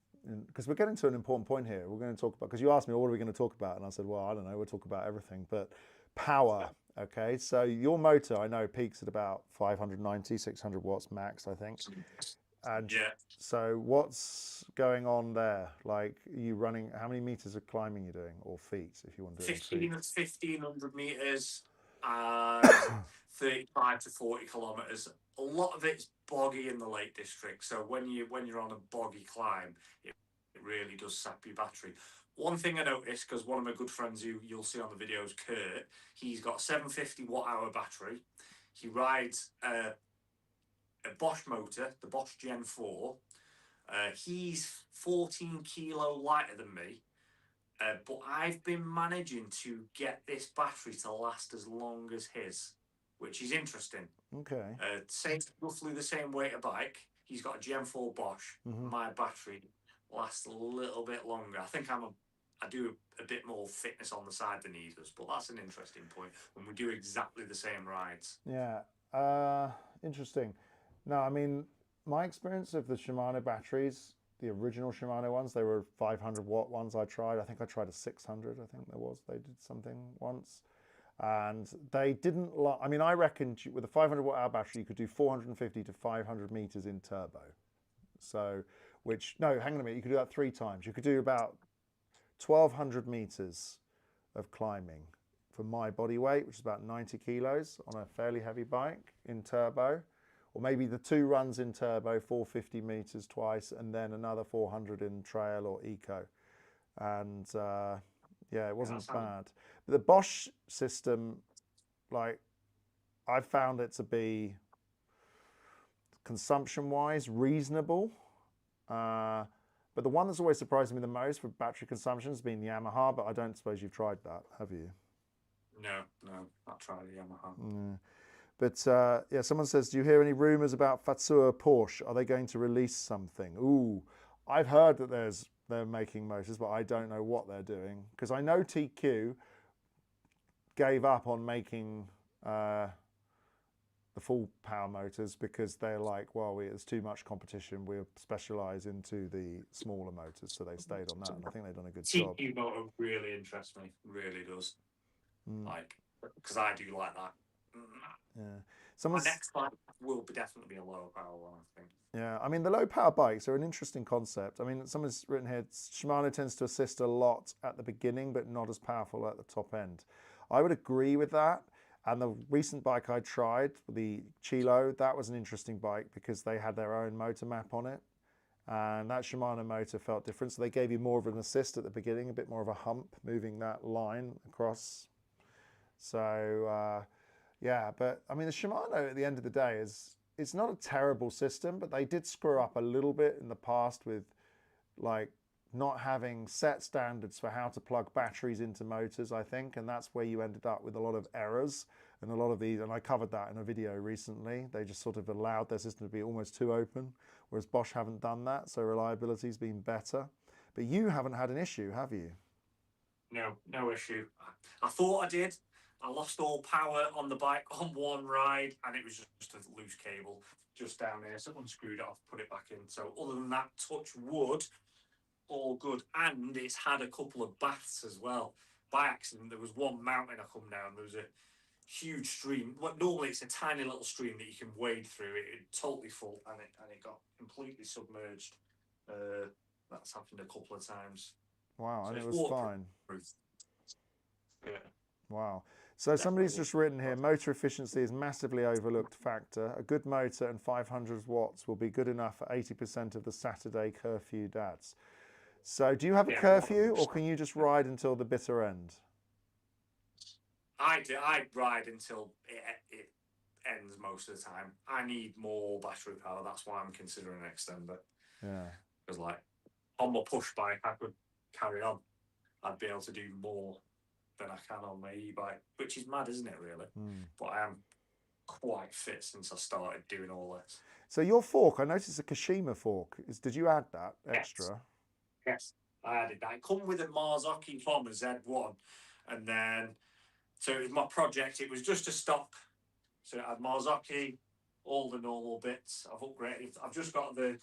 Because we're getting to an important point here. We're going to talk about, because you asked me what are we going to talk about, and I said, well, I don't know. We'll talk about everything, but power. Okay, so your motor, I know, peaks at about 590, 600 watts max, I think. And so what's going on there? Like, are you running, how many meters of climbing are you doing, or feet, if you want to do it? 1,500 meters, 35 to 40 kilometers. A lot of it's boggy in the Lake District. So when you're on a boggy climb, it really does sap your battery. One thing I noticed, because one of my good friends who you'll see on the videos, Kurt, he's got a 750 watt hour battery. he rides a Bosch motor, the Bosch Gen 4. He's 14 kilo lighter than me, but I've been managing to get this battery to last as long as his, which is interesting. Okay. Roughly the same weight of bike. He's got a Gen 4 Bosch. My battery lasts a little bit longer. I think I do a bit more fitness on the side than he does, but that's an interesting point. When we do exactly the same rides. Yeah. Interesting. No, I mean, my experience of the Shimano batteries, the original Shimano ones, they were 500-watt ones I tried. I think I tried a 600, I think there was. They did something once. And they didn't I mean, I reckon with a 500-watt-hour battery, you could do 450 to 500 meters in turbo. So, no, hang on a minute, you could do that 3 times. You could do about 1,200 meters of climbing for my body weight, which is about 90 kilos on a fairly heavy bike in turbo. Or maybe the 2 runs in turbo, 450 meters twice, and then another 400 in trail or eco. And yeah, it wasn't bad. But the Bosch system, like, I found it to be consumption-wise reasonable. But the one that's always surprised me the most for battery consumption has been Yamaha, but I don't suppose you've tried that, have you? No, not tried the Yamaha. But yeah, someone says, do you hear any rumours about Fatsour Porsche? Are they going to release something? Ooh, I've heard that they're making motors, but I don't know what they're doing. Because I know TQ gave up on making the full power motors because they're like, well, there's too much competition. We'll specialise into the smaller motors, so they stayed on that. And I think they've done a good job. TQ motor really interests me, really does. Like, because I do like that. Yeah. My next bike will definitely be a low power one, I think. Yeah, I mean, the low power bikes are an interesting concept. I mean, someone's written here, Shimano tends to assist a lot at the beginning, but not as powerful at the top end. I would agree with that. And the recent bike I tried, the Chilo, that was an interesting bike because they had their own motor map on it. And that Shimano motor felt different. So they gave you more of an assist at the beginning, a bit more of a hump, moving that line across. So, yeah, but I mean, the Shimano at the end of the day it's not a terrible system, but they did screw up a little bit in the past with like not having set standards for how to plug batteries into motors, I think, and that's where you ended up with a lot of errors and a lot of these, and I covered that in a video recently. They just sort of allowed their system to be almost too open, whereas Bosch haven't done that, so reliability's been better. But you haven't had an issue, have you? No issue. I thought I did. I lost all power on the bike on one ride, and it was just a loose cable just down here. So unscrewed it off, put it back in. So other than that, touch wood, all good. And it's had a couple of baths as well. By accident, there was one mountain I come down. There was a huge stream. What normally it's a tiny little stream that you can wade through. It totally full, and it got completely submerged. That's happened a couple of times. Wow, So and it was fine. Yeah. Wow. So somebody's just written here, motor efficiency is massively overlooked factor. A good motor and 500 watts will be good enough for 80% of the Saturday curfew dads. So do you have a curfew, or can you just ride until the bitter end? I ride until it ends most of the time. I need more battery power. That's why I'm considering an extender. Yeah. Because like on my push bike, I could carry on. I'd be able to do more than I can on my e-bike, which is mad, isn't it, really? But I am quite fit since I started doing all this. So your fork, I noticed a Kashima fork. Did you add that extra? Yes, I added that. It come with a Marzocchi from a Z1, and then so it was my project. It was just a stock, so it had Marzocchi, all the normal bits. I've upgraded. I've just got the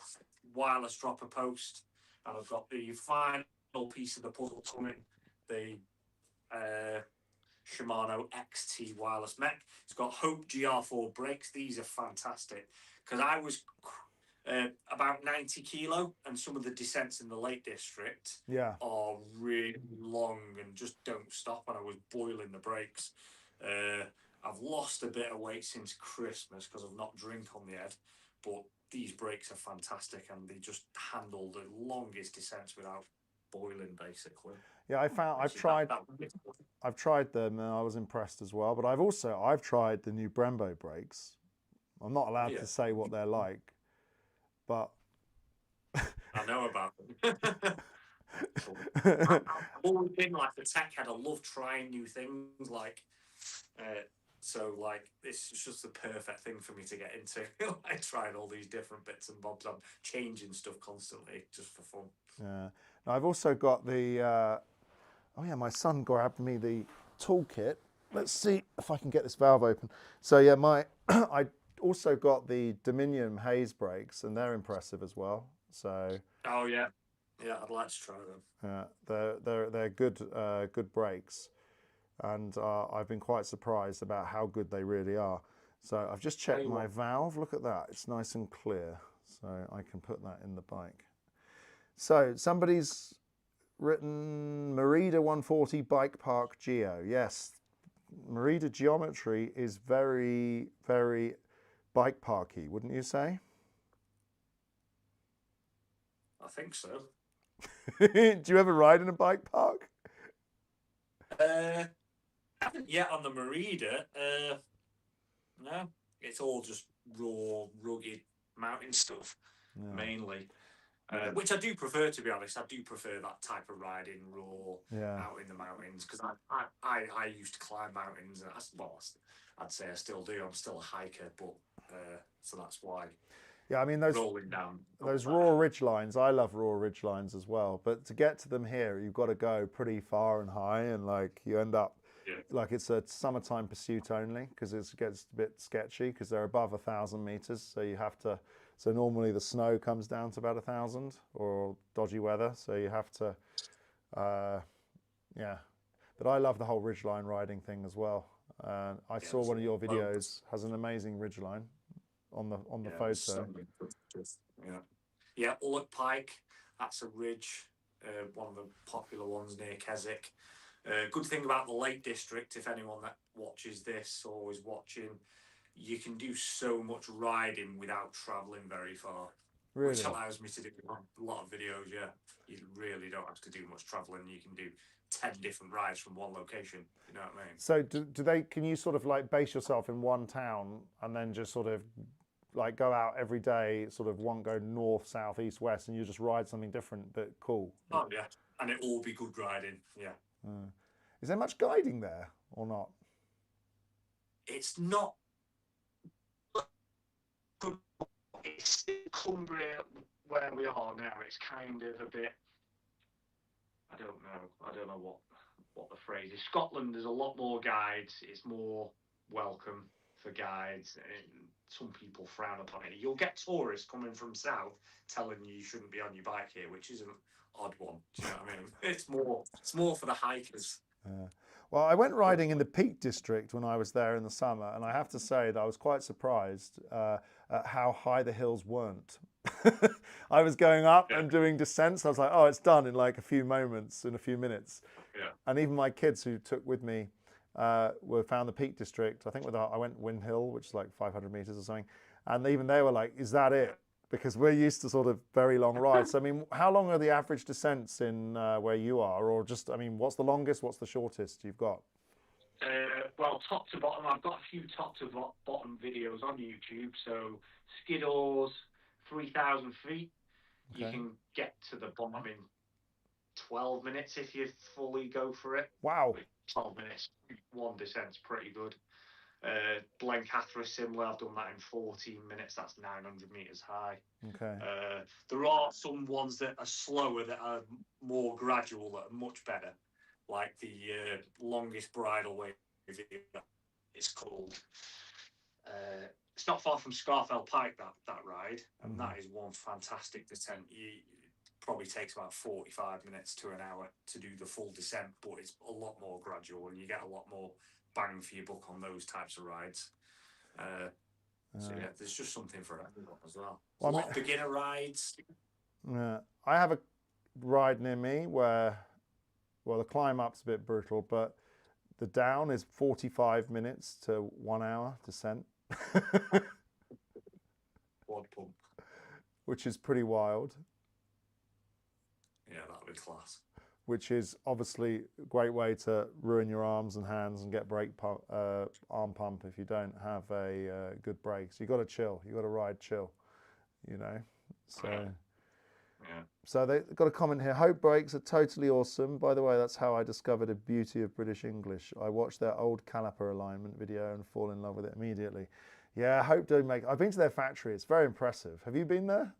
wireless dropper post, and I've got the final piece of the puzzle coming. The Shimano XT wireless mech. It's got Hope GR4 brakes. These are fantastic because I was about 90 kilo, and some of the descents in the Lake District are really long and just don't stop, and I was boiling the brakes. I've lost a bit of weight since Christmas because I've not drink on the head, but these brakes are fantastic and they just handle the longest descents without boiling basically. Yeah, I've tried them and I was impressed as well. But I've tried the new Brembo brakes. I'm not allowed to say what they're like, but I know about them. I've always been like a tech head. I love trying new things. So this is just the perfect thing for me to get into. Like trying all these different bits and bobs. I'm changing stuff constantly just for fun. Yeah. Now, I've also got the. Oh yeah, my son grabbed me the toolkit. Let's see if I can get this valve open. So yeah, I also got the Dominion Haze brakes, and they're impressive as well. So. Oh yeah, yeah, I'd like to try them. Yeah, they're good brakes, and I've been quite surprised about how good they really are. So I've just checked my valve. Look at that; it's nice and clear. So I can put that in the bike. So somebody's written Merida 140 Bike Park Geo. Yes, Merida geometry is very, very bike parky, wouldn't you say? I think so. Do you ever ride in a bike park? I haven't yet on the Merida. No, it's all just raw, rugged mountain stuff mainly. Which I do prefer, to be honest. I do prefer that type of riding, raw, out in the mountains. Because I used to climb mountains, and I'd say I still do. I'm still a hiker, but so that's why. Yeah, I mean those rolling down those raw ridge lines. I love raw ridge lines as well. But to get to them here, you've got to go pretty far and high, and like you end up like it's a summertime pursuit only because it gets a bit sketchy because they're above 1,000 meters. So you have to. So normally the snow comes down to about 1,000 or dodgy weather. So you have to, yeah. But I love the whole ridgeline riding thing as well. I saw one of your videos has an amazing ridgeline on the photo. Yeah, Ullock Pike. That's a ridge, one of the popular ones near Keswick. Good thing about the Lake District, if anyone that watches this or is watching, you can do so much riding without travelling very far. Really? Which allows me to do a lot of videos, yeah. You really don't have to do much travelling. You can do 10 different rides from one location, you know what I mean? So can you sort of like base yourself in one town and then just sort of like go out every day, sort of go north, south, east, west, and you just ride something different but cool? Oh yeah, and it'll all be good riding, yeah. Is there much guiding there or not? It's not. It's in Cumbria where we are now. It's kind of a bit. I don't know what the phrase is. Scotland, there's a lot more guides. It's more welcome for guides. And some people frown upon it. You'll get tourists coming from south telling you shouldn't be on your bike here, which is an odd one. Do you know what I mean? It's more for the hikers. Well, I went riding in the Peak District when I was there in the summer, and I have to say that I was quite surprised at how high the hills weren't. I was going up and doing descents. I was like, oh, it's done in like a few minutes. Yeah. And even my kids who took with me found the Peak District. I think I went Win Hill, which is like 500 meters or something. And even they were like, is that it? Because we're used to sort of very long rides. So, I mean, how long are the average descents in where you are? Or just, I mean, what's the longest, what's the shortest you've got? Well, top to bottom, I've got a few top to bottom videos on YouTube. So, Skiddaws, 3,000 feet. Okay. You can get to the bottom in 12 minutes if you fully go for it. Wow. 12 minutes, one descent's pretty good. Blencathra, similar. I've done that in 14 minutes. That's 900 meters high. Okay. There are some ones that are slower that are more gradual that are much better. Like the longest bridle wave, it's called. It's not far from Scarfell Pike, that ride, and that is one fantastic descent. It probably takes about 45 minutes to an hour to do the full descent, but it's a lot more gradual, and you get a lot more bang for your buck on those types of rides. So yeah, there's just something for everyone as well. A lot of beginner rides. Yeah, I have a ride near me where, well, the climb up's a bit brutal, but the down is 45 minutes to 1 hour descent. Quad pump. Which is pretty wild. Yeah, with class. Which is obviously a great way to ruin your arms and hands and get arm pump if you don't have a good brake. So you got to chill. You got to ride chill. You know. So. Yeah. So they've got a comment here. Hope brakes are totally awesome. By the way, that's how I discovered the beauty of British English. I watched their old caliper alignment video and fall in love with it immediately. Yeah, Hope do make. I've been to their factory. It's very impressive. Have you been there?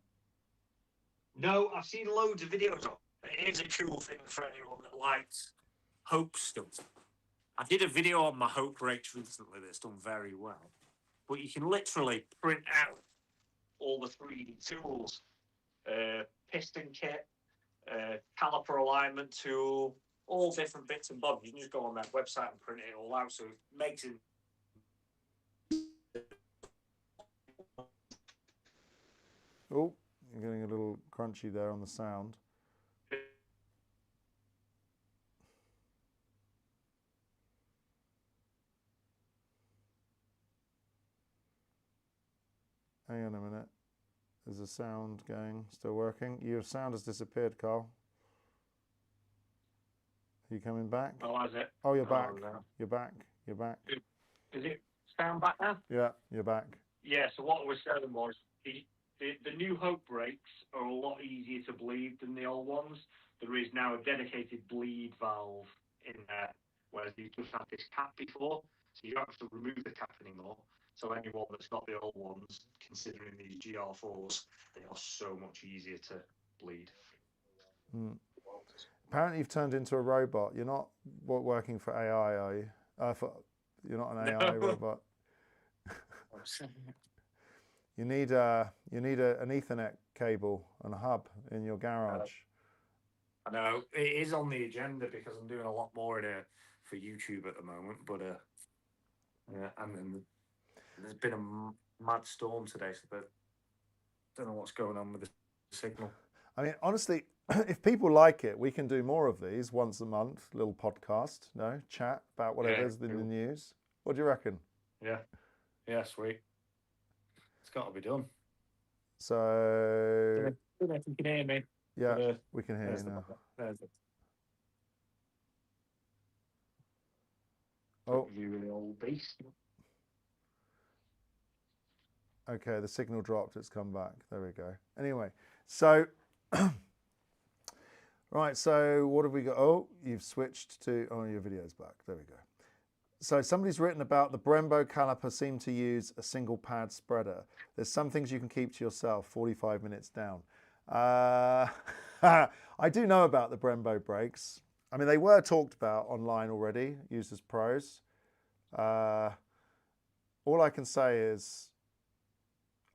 No, I've seen loads of videos of it. It is a cool thing for anyone that likes Hope stuff. I did a video on my Hope brakes recently that's done very well. But you can literally print out all the 3D tools. Piston kit, caliper alignment tool, all different bits and bobs. You can just go on that website and print it all out. So it makes it. Oh, you're getting a little crunchy there on the sound. Hang on a minute. Is the sound going? Still working? Your sound has disappeared, Karl. Are you coming back? Oh, is it? Oh, you're back. No. You're back. You're back. Is it sound back now? Yeah, you're back. Yeah, so what I was saying was the new Hope brakes are a lot easier to bleed than the old ones. There is now a dedicated bleed valve in there, whereas you just had this cap before, so you don't have to remove the cap anymore. So anyone that's got the old ones, considering these GR4s, they are so much easier to bleed. Apparently you've turned into a robot. You're not working for AI, are you? You're not an AI robot. You need an Ethernet cable and a hub in your garage. I know it is on the agenda because I'm doing a lot more for YouTube at the moment. But yeah, and then there's been a mad storm today, so I don't know what's going on with the signal. I mean, honestly, if people like it, we can do more of these once a month, little podcast, chat about whatever's in the news. What do you reckon? Yeah, sweet. It's got to be done. So, I don't know if you can hear me. Yeah, we can hear you now. There's it. Oh, you the old beast. Okay, the signal dropped. It's come back. There we go. Anyway, so right. So what have we got? Oh, you've switched to. Oh, your video's back. There we go. So somebody's written about the Brembo caliper seem to use a single pad spreader. There's some things you can keep to yourself. 45 minutes down. I do know about the Brembo brakes. I mean, they were talked about online already, used as pros. All I can say is,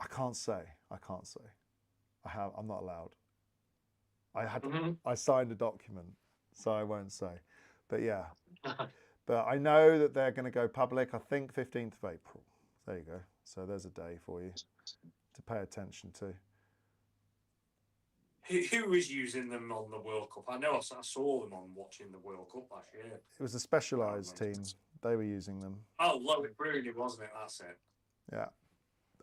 I can't say. I'm not allowed. I signed a document, so I won't say. But yeah. But I know that they're going to go public, I think 15th of April. There you go. So there's a day for you to pay attention to. Who was using them on the World Cup? I know I saw them on watching the World Cup last year. It was a Specialized team. They were using them. Oh, Lowick Bruni, wasn't it? That's it. Yeah.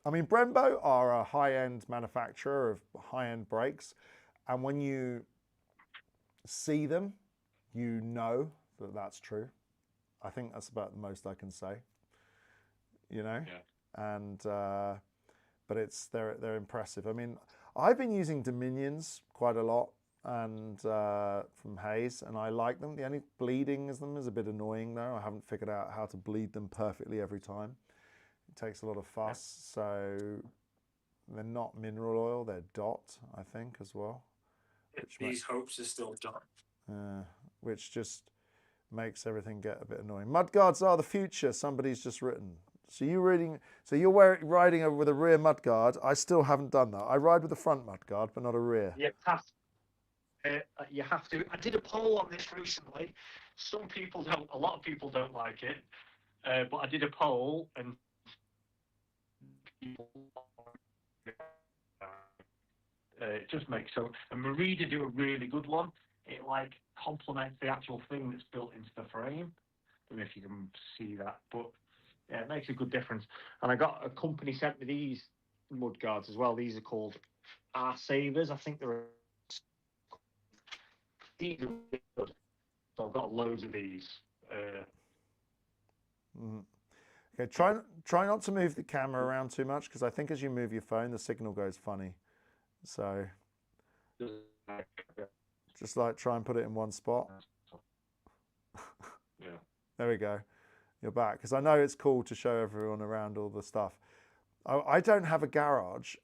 I mean, Brembo are a high-end manufacturer of high-end brakes. And when you see them, you know that that's true. I think that's about the most I can say, Yeah. And but they're impressive. I mean, I've been using Dominions quite a lot, and from Hayes, and I like them. The only bleeding is a bit annoying though. I haven't figured out how to bleed them perfectly every time. It takes a lot of fuss. So they're not mineral oil; they're DOT, I think, as well. These hopes are still DOT. Which just makes everything get a bit annoying. Mudguards are the future. Somebody's just written. So you're riding with a rear mudguard. I still haven't done that. I ride with a front mudguard, but not a rear. Yeah, you have to. I did a poll on this recently. Some people don't. A lot of people don't like it. But I did a poll, and people. It just makes so. And Merida do a really good one. It complements the actual thing that's built into the frame. I don't know if you can see that, but yeah, it makes a good difference. And I got a company sent me these mudguards as well. These are called R Savers. I think they're these are really good. So I've got loads of these. Okay, try not to move the camera around too much, because I think as you move your phone, the signal goes funny. So just like try and put it in one spot. Yeah. There we go. You're back, because I know it's cool to show everyone around all the stuff. I don't have a garage.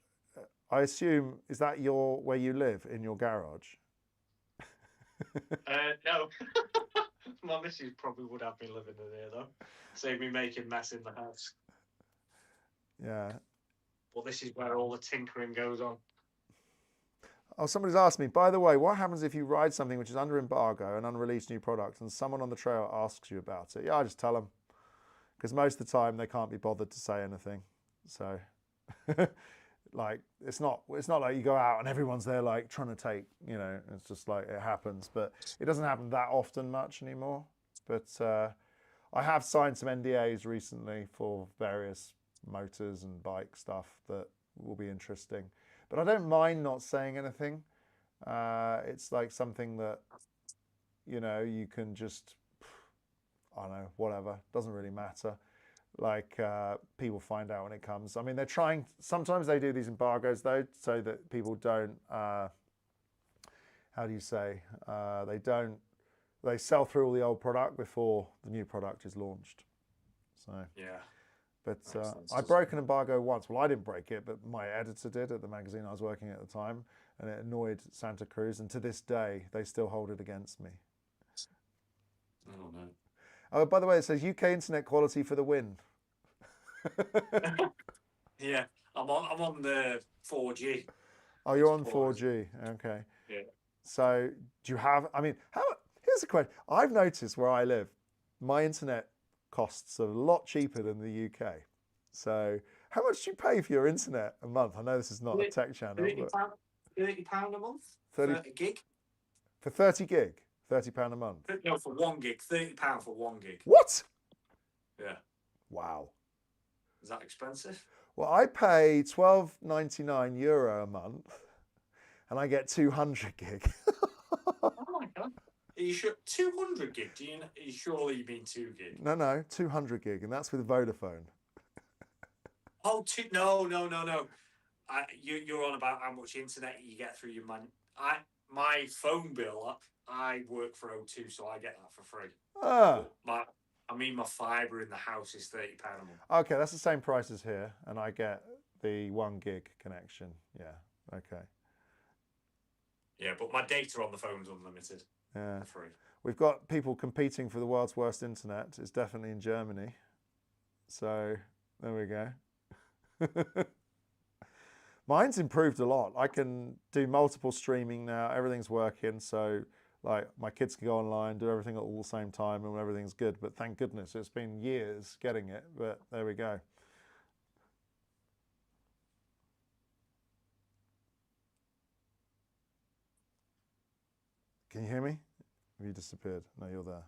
I assume, is that where you live, in your garage? No. My missus probably would have me living in here though. Save me making mess in the house. Yeah. But this is where all the tinkering goes on. Oh, somebody's asked me, by the way, what happens if you ride something which is under embargo, an unreleased new product, and someone on the trail asks you about it? Yeah, I just tell them, because most of the time they can't be bothered to say anything. So, like, it's not like you go out and everyone's there like trying to take, it's just like it happens. But it doesn't happen that often much anymore. But I have signed some NDAs recently for various motors and bike stuff that will be interesting. But I don't mind not saying anything. It's like something that, you can just, I don't know, whatever. Doesn't really matter. Like people find out when it comes. I mean, they're trying. Sometimes they do these embargoes though, so that people don't. How do you say? They sell through all the old product before the new product is launched. So yeah. But I broke an embargo once. Well, I didn't break it, but my editor did at the magazine I was working at the time, and it annoyed Santa Cruz. And to this day, they still hold it against me. Oh no. Oh, by the way, it says UK internet quality for the win. Yeah, I'm on the 4G. Oh, you're on 4G. Okay. Yeah. So do you have? I mean, here's a question. I've noticed where I live, my internet costs are a lot cheaper than the UK. So how much do you pay for your internet a month? I know this is not a tech channel. £30 a month? 30 gig? For 30 gig? £30 a month? No, for 1 gig. £30 for 1 gig. What? Yeah. Wow. Is that expensive? Well, I pay €12.99 a month, and I get 200 gig. Oh my god! Are you sure 200 gig? Are you surely you mean 2 gig? No, 200 gig, and that's with Vodafone. Oh, no. You're on about how much internet you get through your man. My phone bill. I work for O2, so I get that for free. Ah. My fibre in the house is £30 a month. Okay, that's the same price as here, and I get the 1 gig connection. Yeah, okay. Yeah, but my data on the phone's unlimited. Yeah. For free. We've got people competing for the world's worst internet. It's definitely in Germany. So there we go. Mine's improved a lot. I can do multiple streaming now. Everything's working. So like my kids can go online, do everything at all the same time, and everything's good. But thank goodness, it's been years getting it. But there we go. Can you hear me? Have you disappeared? No, you're there.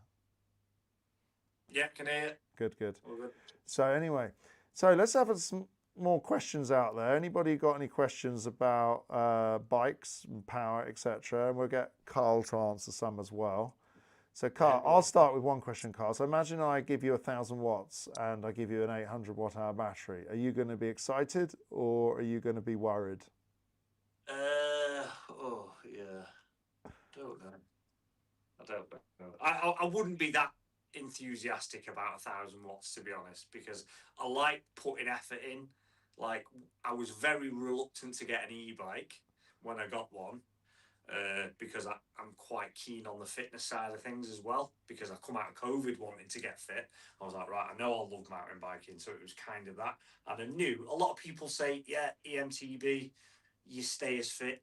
Yeah, can hear it. Good, good. All good. So anyway, let's have some more questions out there. Anybody got any questions about bikes and power, etc.? And we'll get Karl to answer some as well. So Karl, I'll start with one question, Karl. So imagine I give you 1,000 watts and I give you an 800 watt hour battery. Are you going to be excited or are you going to be worried? Oh yeah. Don't know. I don't know. I wouldn't be that enthusiastic about 1,000 watts, to be honest, because I like putting effort in. Like, I was very reluctant to get an e-bike when I got one, because I'm quite keen on the fitness side of things as well, because I come out of COVID wanting to get fit. I was like, right, I know I love mountain biking, so it was kind of that. And I knew a lot of people say, yeah, EMTB, you stay as fit.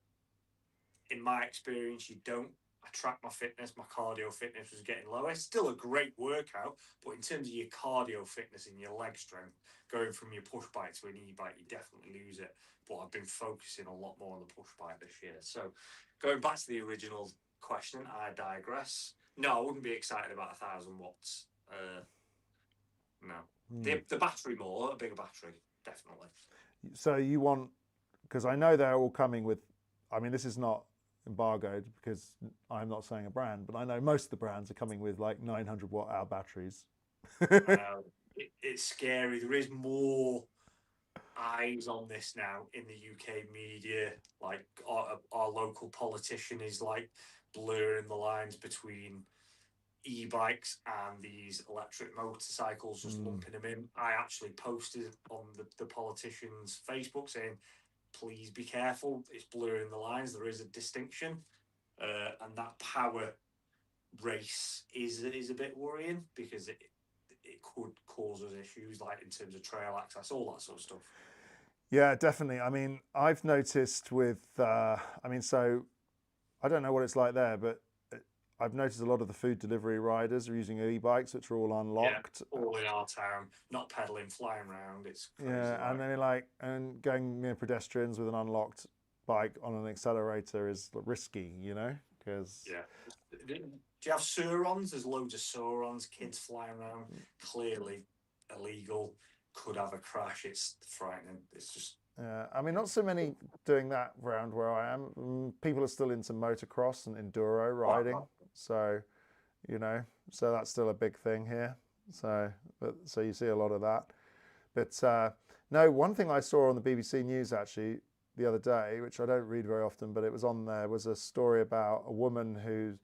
In my experience, you don't. I tracked my fitness, my cardio fitness was getting lower. It's still a great workout, but in terms of your cardio fitness and your leg strength, going from your push bike to an e-bike, you definitely lose it. But I've been focusing a lot more on the push bike this year. So going back to the original question, I digress. No, I wouldn't be excited about 1,000 watts. No. The battery more, a bigger battery, definitely. So you want, because I know they're all coming with, I mean, this is not embargoed because I'm not saying a brand, but I know most of the brands are coming with like 900 watt hour batteries. I know. It's scary. There is more eyes on this now in the UK media. Like our local politician is like blurring the lines between e-bikes and these electric motorcycles, just lumping them in. I actually posted on the politician's Facebook saying, please be careful, it's blurring the lines, there is a distinction. And that power race is a bit worrying because it could cause us issues like in terms of trail access, all that sort of stuff. Yeah, definitely. I mean, I've noticed with, so I don't know what it's like there, but I've noticed a lot of the food delivery riders are using e-bikes, which are all unlocked. Yeah, all in our town, not pedaling, flying around. It's crazy. Yeah, and then and going near pedestrians with an unlocked bike on an accelerator is risky, because Do you have Surons? There's loads of Surons, kids flying around, clearly illegal. Could have a crash. It's frightening. It's just. I mean, not so many doing that around where I am. People are still into motocross and enduro riding, so so that's still a big thing here. So you see a lot of that. But no, one thing I saw on the BBC News actually the other day, which I don't read very often, but it was on there, was a story about a woman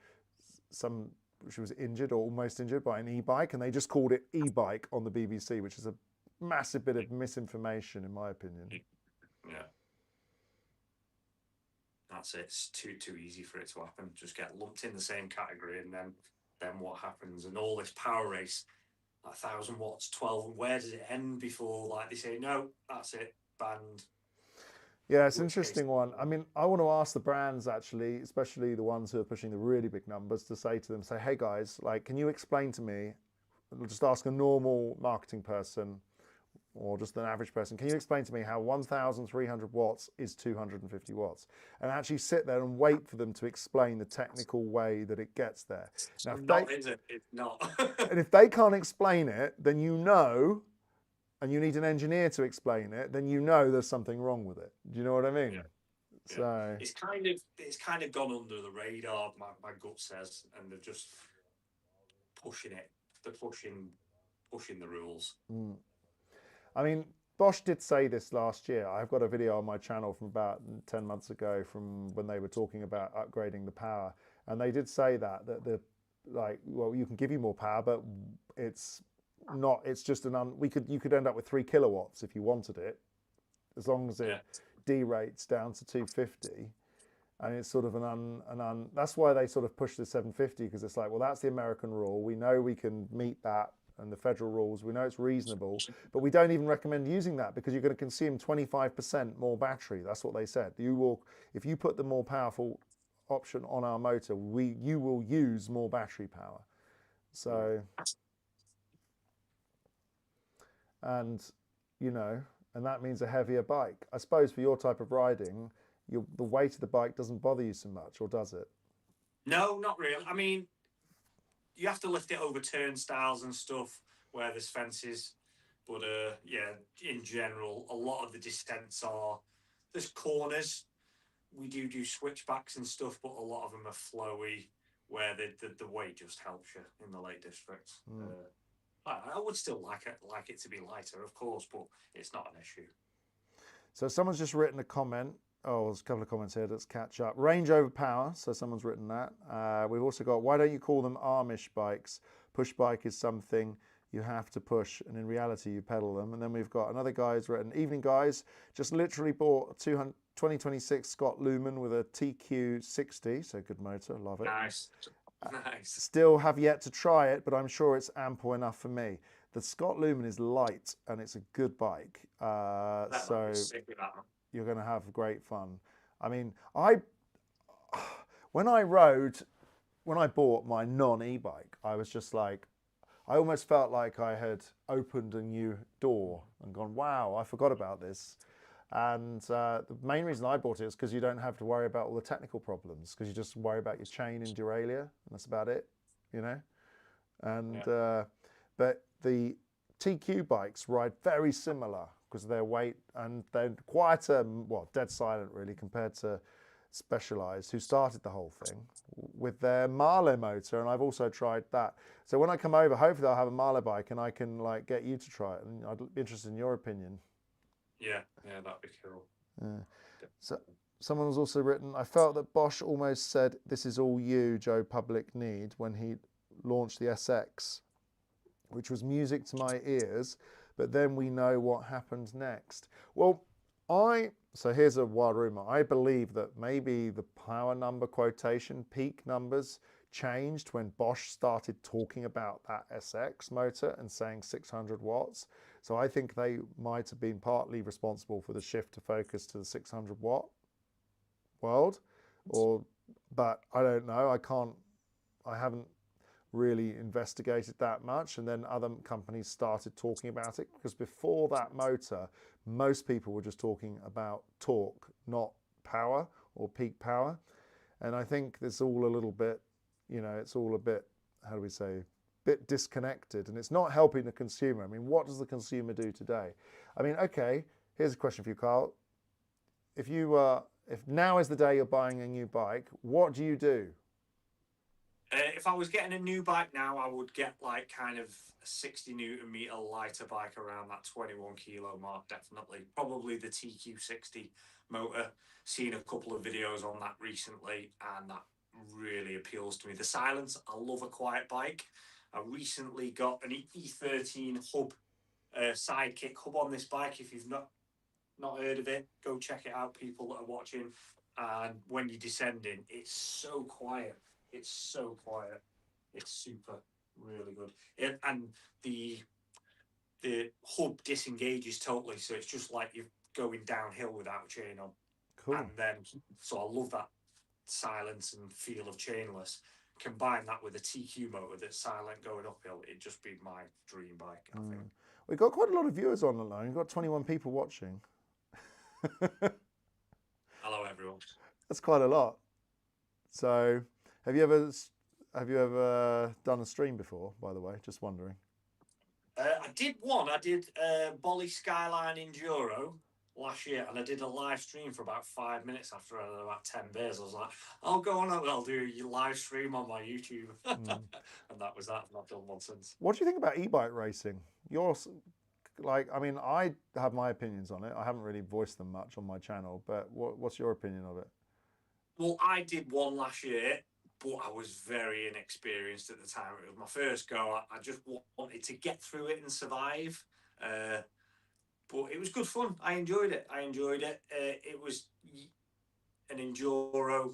she was injured or almost injured by an e-bike, and they just called it e-bike on the BBC, which is a massive bit of misinformation in my opinion. Yeah. That's it. It's too easy for it to happen. Just get lumped in the same category, and then what happens? And all this power race, 1,000 watts, 12. Where does it end before like they say no? That's it, banned. Yeah, it's an interesting one. I mean, I want to ask the brands actually, especially the ones who are pushing the really big numbers, to say to them, hey guys, like, can you explain to me? Just ask a normal marketing person or just an average person, can you explain to me how 1,300 watts is 250 watts? And actually sit there and wait for them to explain the technical way that it gets there. Now, is it? It's not. And if they can't explain it, then and you need an engineer to explain it, then there's something wrong with it. Do you know what I mean? Yeah. So it's kind of gone under the radar, my gut says, and they're just pushing it. They're pushing the rules. I mean, Bosch did say this last year. I've got a video on my channel from about 10 months ago from when they were talking about upgrading the power. And they did say that you can give you more power, but it's just you could end up with 3 kilowatts if you wanted it, as long as it derates down to 250. And it's sort of that's why they sort of push the 750, because it's like, well, that's the American rule. We know we can meet that and the federal rules. We know it's reasonable, but we don't even recommend using that because you're going to consume 25% more battery. That's what they said. If you put the more powerful option on our motor, you will use more battery power. So, and that means a heavier bike. I suppose for your type of riding, the weight of the bike doesn't bother you so much, or does it? No, not really. I mean, you have to lift it over turnstiles and stuff where there's fences, but in general, a lot of the descents there's corners. We do switchbacks and stuff, but a lot of them are flowy, where the weight just helps you in the Lake District. I would still like it to be lighter, of course, but it's not an issue. So someone's just written a comment. Oh, there's a couple of comments here. Let's catch up. Range over power. So someone's written that. We've also got, why don't you call them Amish bikes? Push bike is something you have to push, and in reality, you pedal them. And then we've got another guy who's written, evening guys, just literally bought a 2026 Scott Lumen with a TQ60. So good motor, love it. Nice. Still have yet to try it, but I'm sure it's ample enough for me. The Scott Lumen is light and it's a good bike. So you're going to have great fun. I mean, when I bought my non-e-bike, I was just like, I almost felt like I had opened a new door and gone, wow, I forgot about this. And the main reason I bought it is because you don't have to worry about all the technical problems, because you just worry about your chain and derailleur, and that's about it, And but the TQ bikes ride very similar because of their weight, and they're quieter, dead silent really, compared to Specialized, who started the whole thing with their Marlow motor, and I've also tried that. So when I come over, hopefully I'll have a Marlow bike and I can like get you to try it, and I'd be interested in your opinion. Yeah, that'd be cool. So someone's also written, I felt that Bosch almost said, "This is all you, Joe Public need," when he launched the SX, which was music to my ears, but then we know what happened next. Well, so here's a wild rumor. I believe that maybe the power number quotation, peak numbers, changed when Bosch started talking about that SX motor and saying 600 watts. So I think they might have been partly responsible for the shift to focus to the 600 watt world, but I don't know. I haven't really investigated that much, and then other companies started talking about it, because before that motor most people were just talking about torque, not power or peak power. And I think it's all a little bit, it's all a bit, how do we say, bit disconnected, and it's not helping the consumer. I mean, what does the consumer do today? I mean, okay, here's a question for you, Karl. If now is the day you're buying a new bike, what do you do? If I was getting a new bike now, I would get like kind of a 60 Newton meter lighter bike around that 21 kilo mark, definitely. Probably the TQ60 motor. Seen a couple of videos on that recently, and that really appeals to me. The silence, I love a quiet bike. I recently got an E13 hub, sidekick hub on this bike. If you've not heard of it, go check it out, people that are watching. And when you're descending, it's so quiet. It's so quiet. It's super, really good. And the hub disengages totally, so it's just like you're going downhill without a chain on. Cool. And then, so I love that silence and feel of chainless. Combine that with a TQ motor that's silent going uphill, it'd just be my dream bike, I think. We've got quite a lot of viewers on the line. We've got 21 people watching. Hello, everyone. That's quite a lot. So, have you ever done a stream before, by the way? Just wondering. I did one. I did Bolly Skyline Enduro last year, and I did a live stream for about 5 minutes after I had about 10 beers. I was like, I'll go on, I'll do a live stream on my YouTube. And that was that. I've not done one since. What do you think about e-bike racing? I mean, I have my opinions on it. I haven't really voiced them much on my channel, but what's your opinion of it? Well, I did one last year, but I was very inexperienced at the time. It was my first go. I just wanted to get through it and survive. But it was good fun. I enjoyed it. It was an enduro,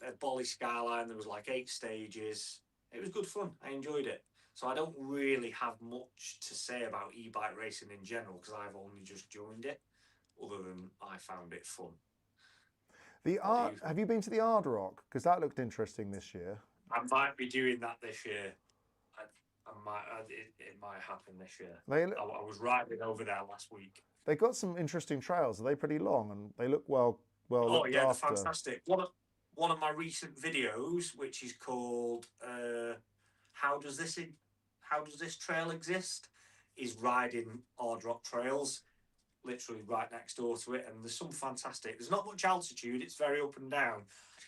a Bolly Skyline. There was like 8 stages. It was good fun. I enjoyed it. So I don't really have much to say about e-bike racing in general, because I've only just joined it, other than I found it fun. Have you been to the Hard Rock? Because that looked interesting this year. I might be doing that this year. It might happen this year. I was riding over there last week. They got some interesting trails. Are they pretty long, and they look well oh yeah, they're fantastic. One of my recent videos, which is called How Does This Trail Exist?, is riding Hard Rock trails, literally right next door to it. And there's some fantastic, there's not much altitude, it's very up and down,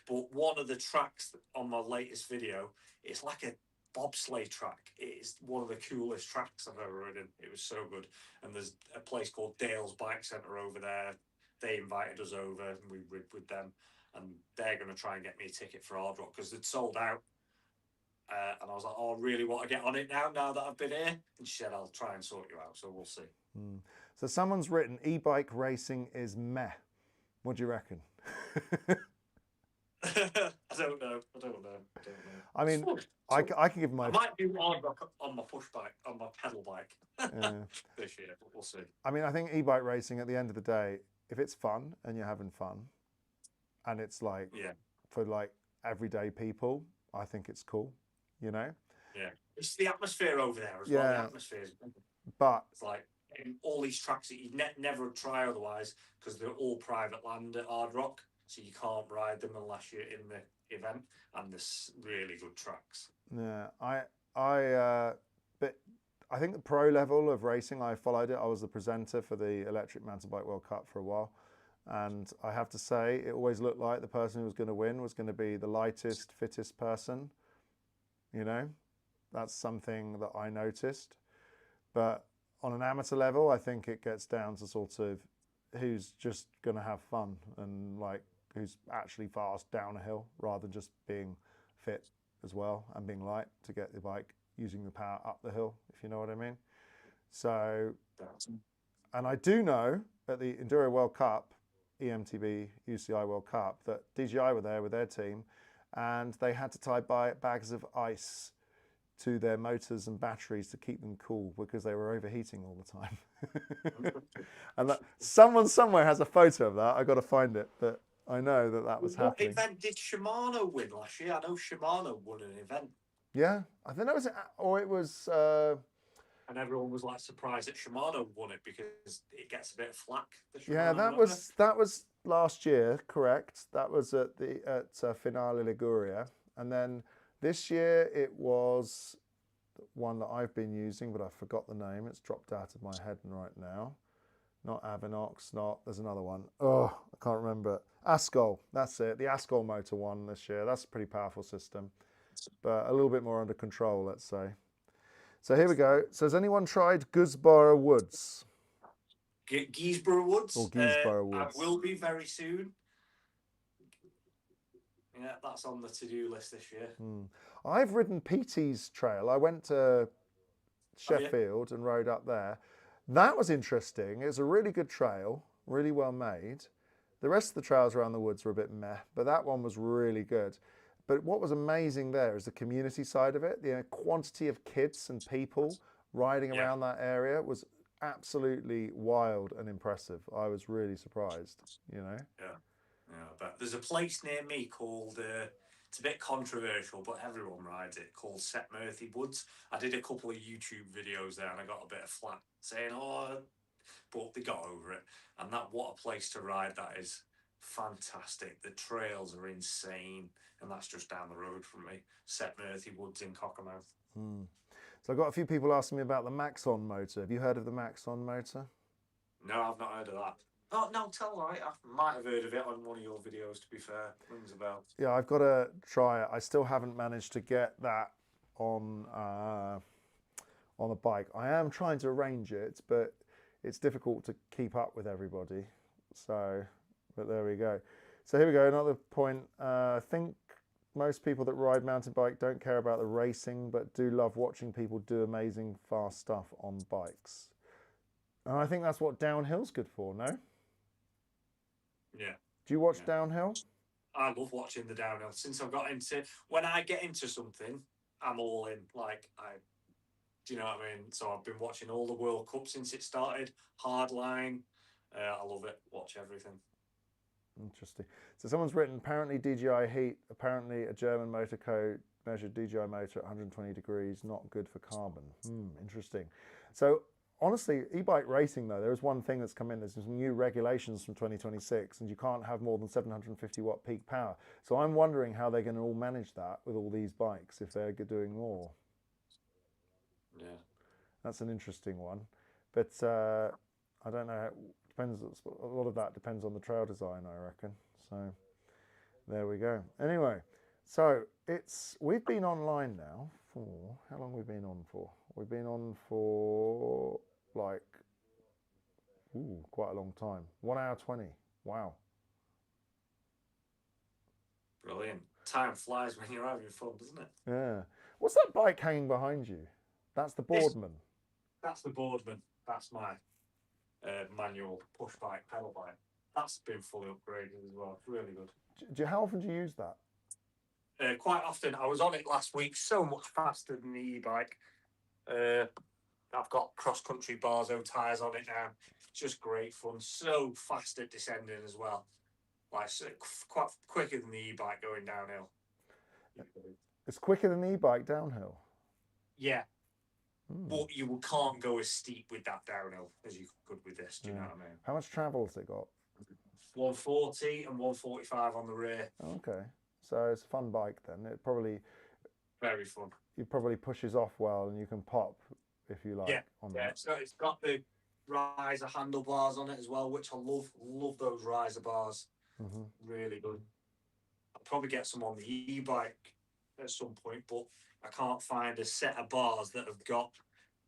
but one of the tracks on my latest video, it's like a bobsleigh track. It's one of the coolest tracks I've ever ridden. It was so good. And there's a place called Dale's Bike Centre over there. They invited us over and we rid with them, and they're going to try and get me a ticket for Hard Rock because they'd sold out. And I was like, oh, I really want to get on it now that I've been here. And she said, I'll try and sort you out, so we'll see. So someone's written, e-bike racing is meh. What do you reckon? I don't know. I mean, I can give my... I might do Hard Rock on my push bike, on my pedal bike this year, but we'll see. I mean, I think e-bike racing, at the end of the day, if it's fun and you're having fun, and it's like for like everyday people, I think it's cool, you know? Yeah. It's the atmosphere over there as well. The atmosphere is, but it's like in all these tracks that you'd never try otherwise, because they're all private land at Hard Rock, so you can't ride them unless you're in the event, and there's really good tracks. Yeah, but I think the pro level of racing, I followed it. I was the presenter for the Electric Mountain Bike World Cup for a while, And I have to say, it always looked like the person who was going to win was going to be the lightest, fittest person. You know, that's something that I noticed. But on an amateur level, I think it gets down to sort of who's just going to have fun and like who's actually fast down a hill rather than just being fit as well and being light to get the bike using the power up the hill, if you know what I mean. So, and I do know at the Enduro World Cup, EMTB UCI World Cup, that DJI were there with their team and they had to tie bags of ice to their motors and batteries to keep them cool because they were overheating all the time. And someone somewhere has a photo of that. I got to find it, but I know that was happening. What event did Shimano win last year? I know Shimano won an event. Yeah, I think that was, or it was. And everyone was like surprised that Shimano won it because it gets a bit of flack. Yeah, that was last year, correct? That was at Finale Liguria, and then this year it was one that I've been using, but I forgot the name. It's dropped out of my head right now. Not Avinox, there's another one. Oh, I can't remember it. Ascol, that's it. The Ascol motor won this year. That's a pretty powerful system, but a little bit more under control, let's say. So here we go. So has anyone tried Goodsboro Woods? Geesborough Woods? Or Geesboro Woods. I will be very soon. Yeah, that's on the to-do list this year. I've ridden Petey's trail. I went to Sheffield and rode up there. That was interesting. It was a really good trail, really well made. The rest of the trails around the woods were a bit meh, but that one was really good. But what was amazing there is the community side of it. The quantity of kids and people riding around that area was absolutely wild and impressive. I was really surprised, you know? Yeah, but there's a place near me called, it's a bit controversial, but everyone rides it, called Setmurthy Woods. I did a couple of YouTube videos there and I got a bit of flack saying, but they got over it. And what a place to ride that is. Fantastic. The trails are insane. And that's just down the road from me. Setmurthy Woods in Cockermouth. So I've got a few people asking me about the Maxon motor. Have you heard of the Maxon motor? No, I've not heard of that. Oh, no, tell me. I might have heard of it on one of your videos, to be fair. Rings a bell. Yeah, I've got to try it. I still haven't managed to get that on a bike. I am trying to arrange it, but it's difficult to keep up with everybody. So, but there we go. So here we go, another point. I think most people that ride mountain bike don't care about the racing, but do love watching people do amazing fast stuff on bikes. And I think that's what downhill's good for, no? Yeah. Do you watch downhill? I love watching the downhill. Since I've got into, when I get into something, I'm all in. Do you know what I mean? So I've been watching all the World Cup since it started. Hardline. I love it. Watch everything. Interesting. So someone's written, apparently DJI Heat, apparently a German motor code measured DJI motor at 120 degrees, not good for carbon. Interesting. So honestly, e-bike racing though, there is one thing that's come in. There's some new regulations from 2026 and you can't have more than 750 watt peak power. So I'm wondering how they're going to all manage that with all these bikes if they're doing more. Yeah. That's an interesting one. But I don't know. Depends. A lot of that depends on the trail design, I reckon. So there we go. Anyway, so we've been online now for, how long have we been on for? We've been on for like quite a long time. 1 hour 20. Wow. Brilliant. Time flies when you're having fun, doesn't it? Yeah. What's that bike hanging behind you? That's the Boardman. That's the Boardman. That's my manual push bike, pedal bike. That's been fully upgraded as well. It's really good. How often do you use that? Quite often. I was on it last week. So much faster than the e-bike. I've got cross-country Barzo tyres on it now. It's just great fun. So fast at descending as well. Like quite quicker than the e-bike going downhill. It's quicker than the e-bike downhill? Yeah. But you can't go as steep with that downhill as you could with this. Do you know what I mean? How much travel has it got? 140 and 145 on the rear. Okay. So it's a fun bike then. It probably... Very fun. It probably pushes off well and you can pop if you like. Yeah, so it's got the riser handlebars on it as well, which I love. Love those riser bars. Mm-hmm. Really good. I'll probably get some on the e-bike at some point, but I can't find a set of bars that have got,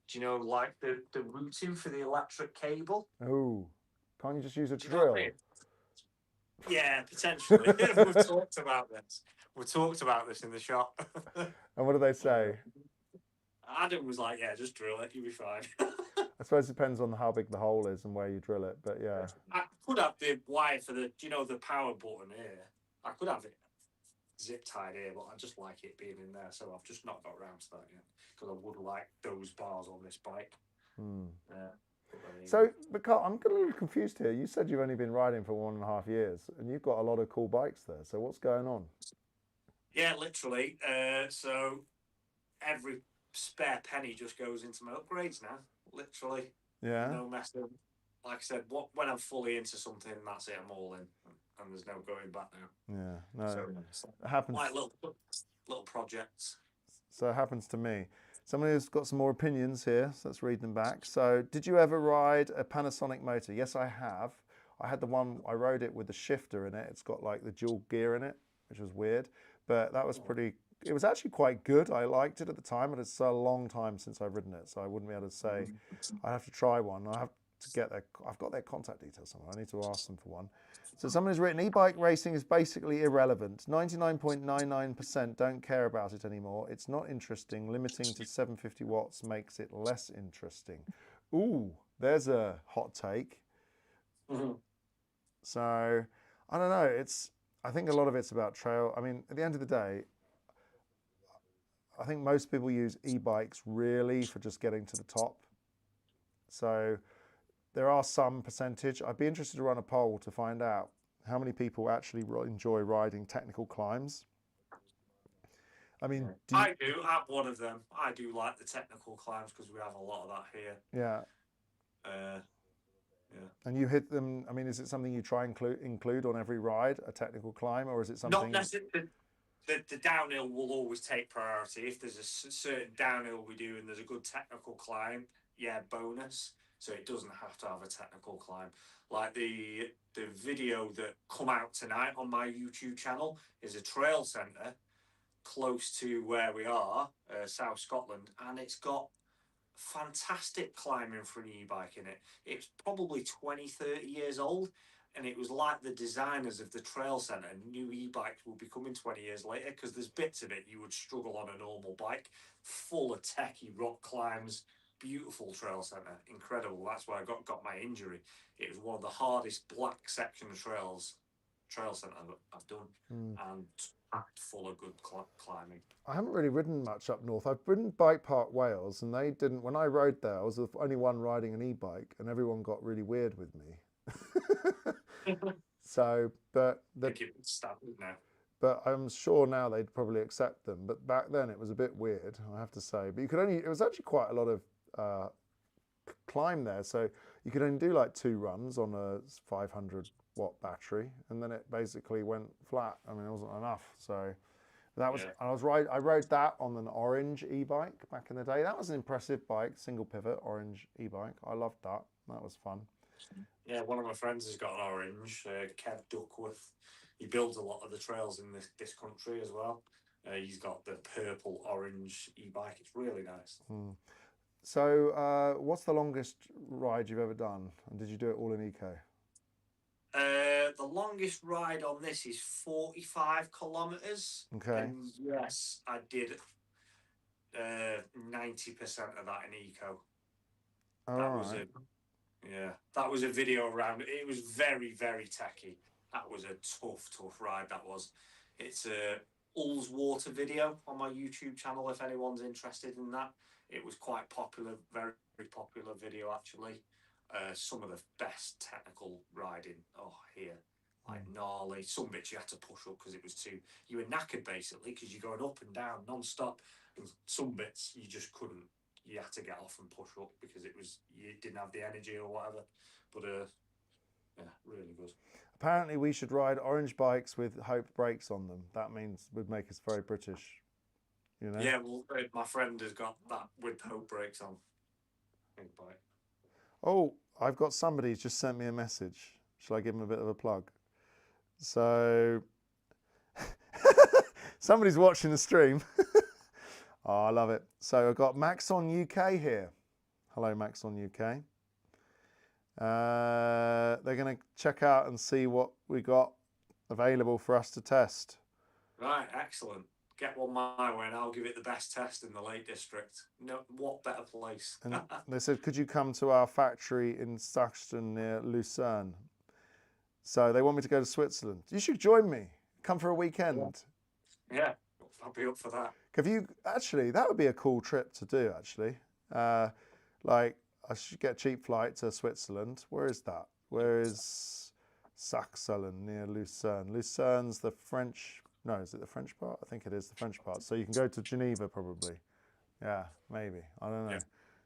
do you know, like the routing for the electric cable. Oh, can't you just use a Do you know what I drill? mean? Yeah, potentially. We've talked about this. We talked about this in the shop. And what do they say? Adam was like, "Yeah, just drill it. You'll be fine." I suppose it depends on how big the hole is and where you drill it, but yeah. I could have the wire for the, do you know, the power button here. I could have it zip tied here, but I just like it being in there, so I've just not got around to that yet because I would like those bars on this bike. So, but Karl, I'm a little confused here. You said you've only been riding for 1.5 years, and you've got a lot of cool bikes there. So, what's going on? Yeah, literally. So every spare penny just goes into my upgrades now. Literally. Yeah. No messing. Like I said, when I'm fully into something, that's it. I'm all in, and there's no going back now. Yeah. No. So it happens. Like little projects. So it happens to me. Somebody who's got some more opinions here, so let's read them back. So, did you ever ride a Panasonic motor? Yes, I have. I had the one, I rode it with the shifter in it. It's got like the dual gear in it, which was weird, but that was pretty, it was actually quite good. I liked it at the time, but it's a long time since I've ridden it, so I wouldn't be able to say. I have to try one. I have to get their, I've got their contact details somewhere. I need to ask them for one. So someone has written, e-bike racing is basically irrelevant. 99.99% don't care about it anymore. It's not interesting. Limiting to 750 watts makes it less interesting. Ooh, there's a hot take. So, I don't know. I think a lot of it's about trail. I mean, at the end of the day, I think most people use e-bikes really for just getting to the top. So, there are some percentage. I'd be interested to run a poll to find out how many people actually enjoy riding technical climbs. I mean, I do. I'm one of them. I do like the technical climbs because we have a lot of that here. Yeah. Yeah. And you hit them. I mean, is it something you try and include on every ride, a technical climb, or is it something? Not necessarily. The downhill will always take priority. If there's a certain downhill we do and there's a good technical climb, yeah, bonus. So it doesn't have to have a technical climb. Like the video that come out tonight on my YouTube channel is a trail centre close to where we are, South Scotland, and it's got fantastic climbing for an e-bike in it. It's probably 20, 30 years old, and it was like the designers of the trail centre knew e-bikes will be coming 20 years later because there's bits of it you would struggle on a normal bike, full of techie rock climbs. Beautiful trail centre, incredible. That's where I got my injury. It was one of the hardest black section of trail centre I've done, and packed full of good climbing. I haven't really ridden much up north. I've ridden Bike Park Wales, and they didn't. When I rode there, I was the only one riding an e-bike, and everyone got really weird with me. So, but I think it's standard now. But I'm sure now they'd probably accept them. But back then it was a bit weird, I have to say. But you could only, it was actually quite a lot of climb there. So you could only do like 2 runs on a 500 watt battery, and then it basically went flat. I mean, it wasn't enough. So that was, I rode that on an orange e-bike back in the day. That was an impressive bike, single pivot, orange e-bike. I loved that. That was fun. Yeah, one of my friends has got an orange, Kev Duckworth. He builds a lot of the trails in this country as well. He's got the purple orange e-bike. It's really nice. So what's the longest ride you've ever done? And did you do it all in eco? The longest ride on this is 45 kilometres. Okay. And yes, I did 90% of that in eco. That was a video around. It was very, very techy. That was a tough ride. That was. It's a Ullswater video on my YouTube channel if anyone's interested in that. It was quite popular, very, very popular video actually. Some of the best technical riding here, like gnarly. Some bits you had to push up because it was too. You were knackered basically because you're going up and down non-stop. And some bits you just couldn't. You had to get off and push up because you didn't have the energy or whatever. But yeah, really good. Apparently, we should ride orange bikes with Hope brakes on them. That would make us very British. You know? Yeah, well, my friend has got that with Hope brakes on. Bike. Oh, I've got somebody who's just sent me a message. Shall I give him a bit of a plug? So somebody's watching the stream. Oh, I love it. So I've got Maxon UK here. Hello, Maxon UK. They're going to check out and see what we got available for us to test. Right, excellent. Get one my way and I'll give it the best test in the Lake District. No, what better place? And they said, could you come to our factory in Saxton near Lucerne? So they want me to go to Switzerland. You should join me. Come for a weekend. Yeah, I'll be up for that. Have you actually? That would be a cool trip to do. Actually, like I should get a cheap flight to Switzerland. Where is that? Where is Saxelen near Lucerne? Lucerne's the French. No, is it the French part? I think it is the French part. So you can go to Geneva probably. Yeah, maybe. I don't know. Yeah.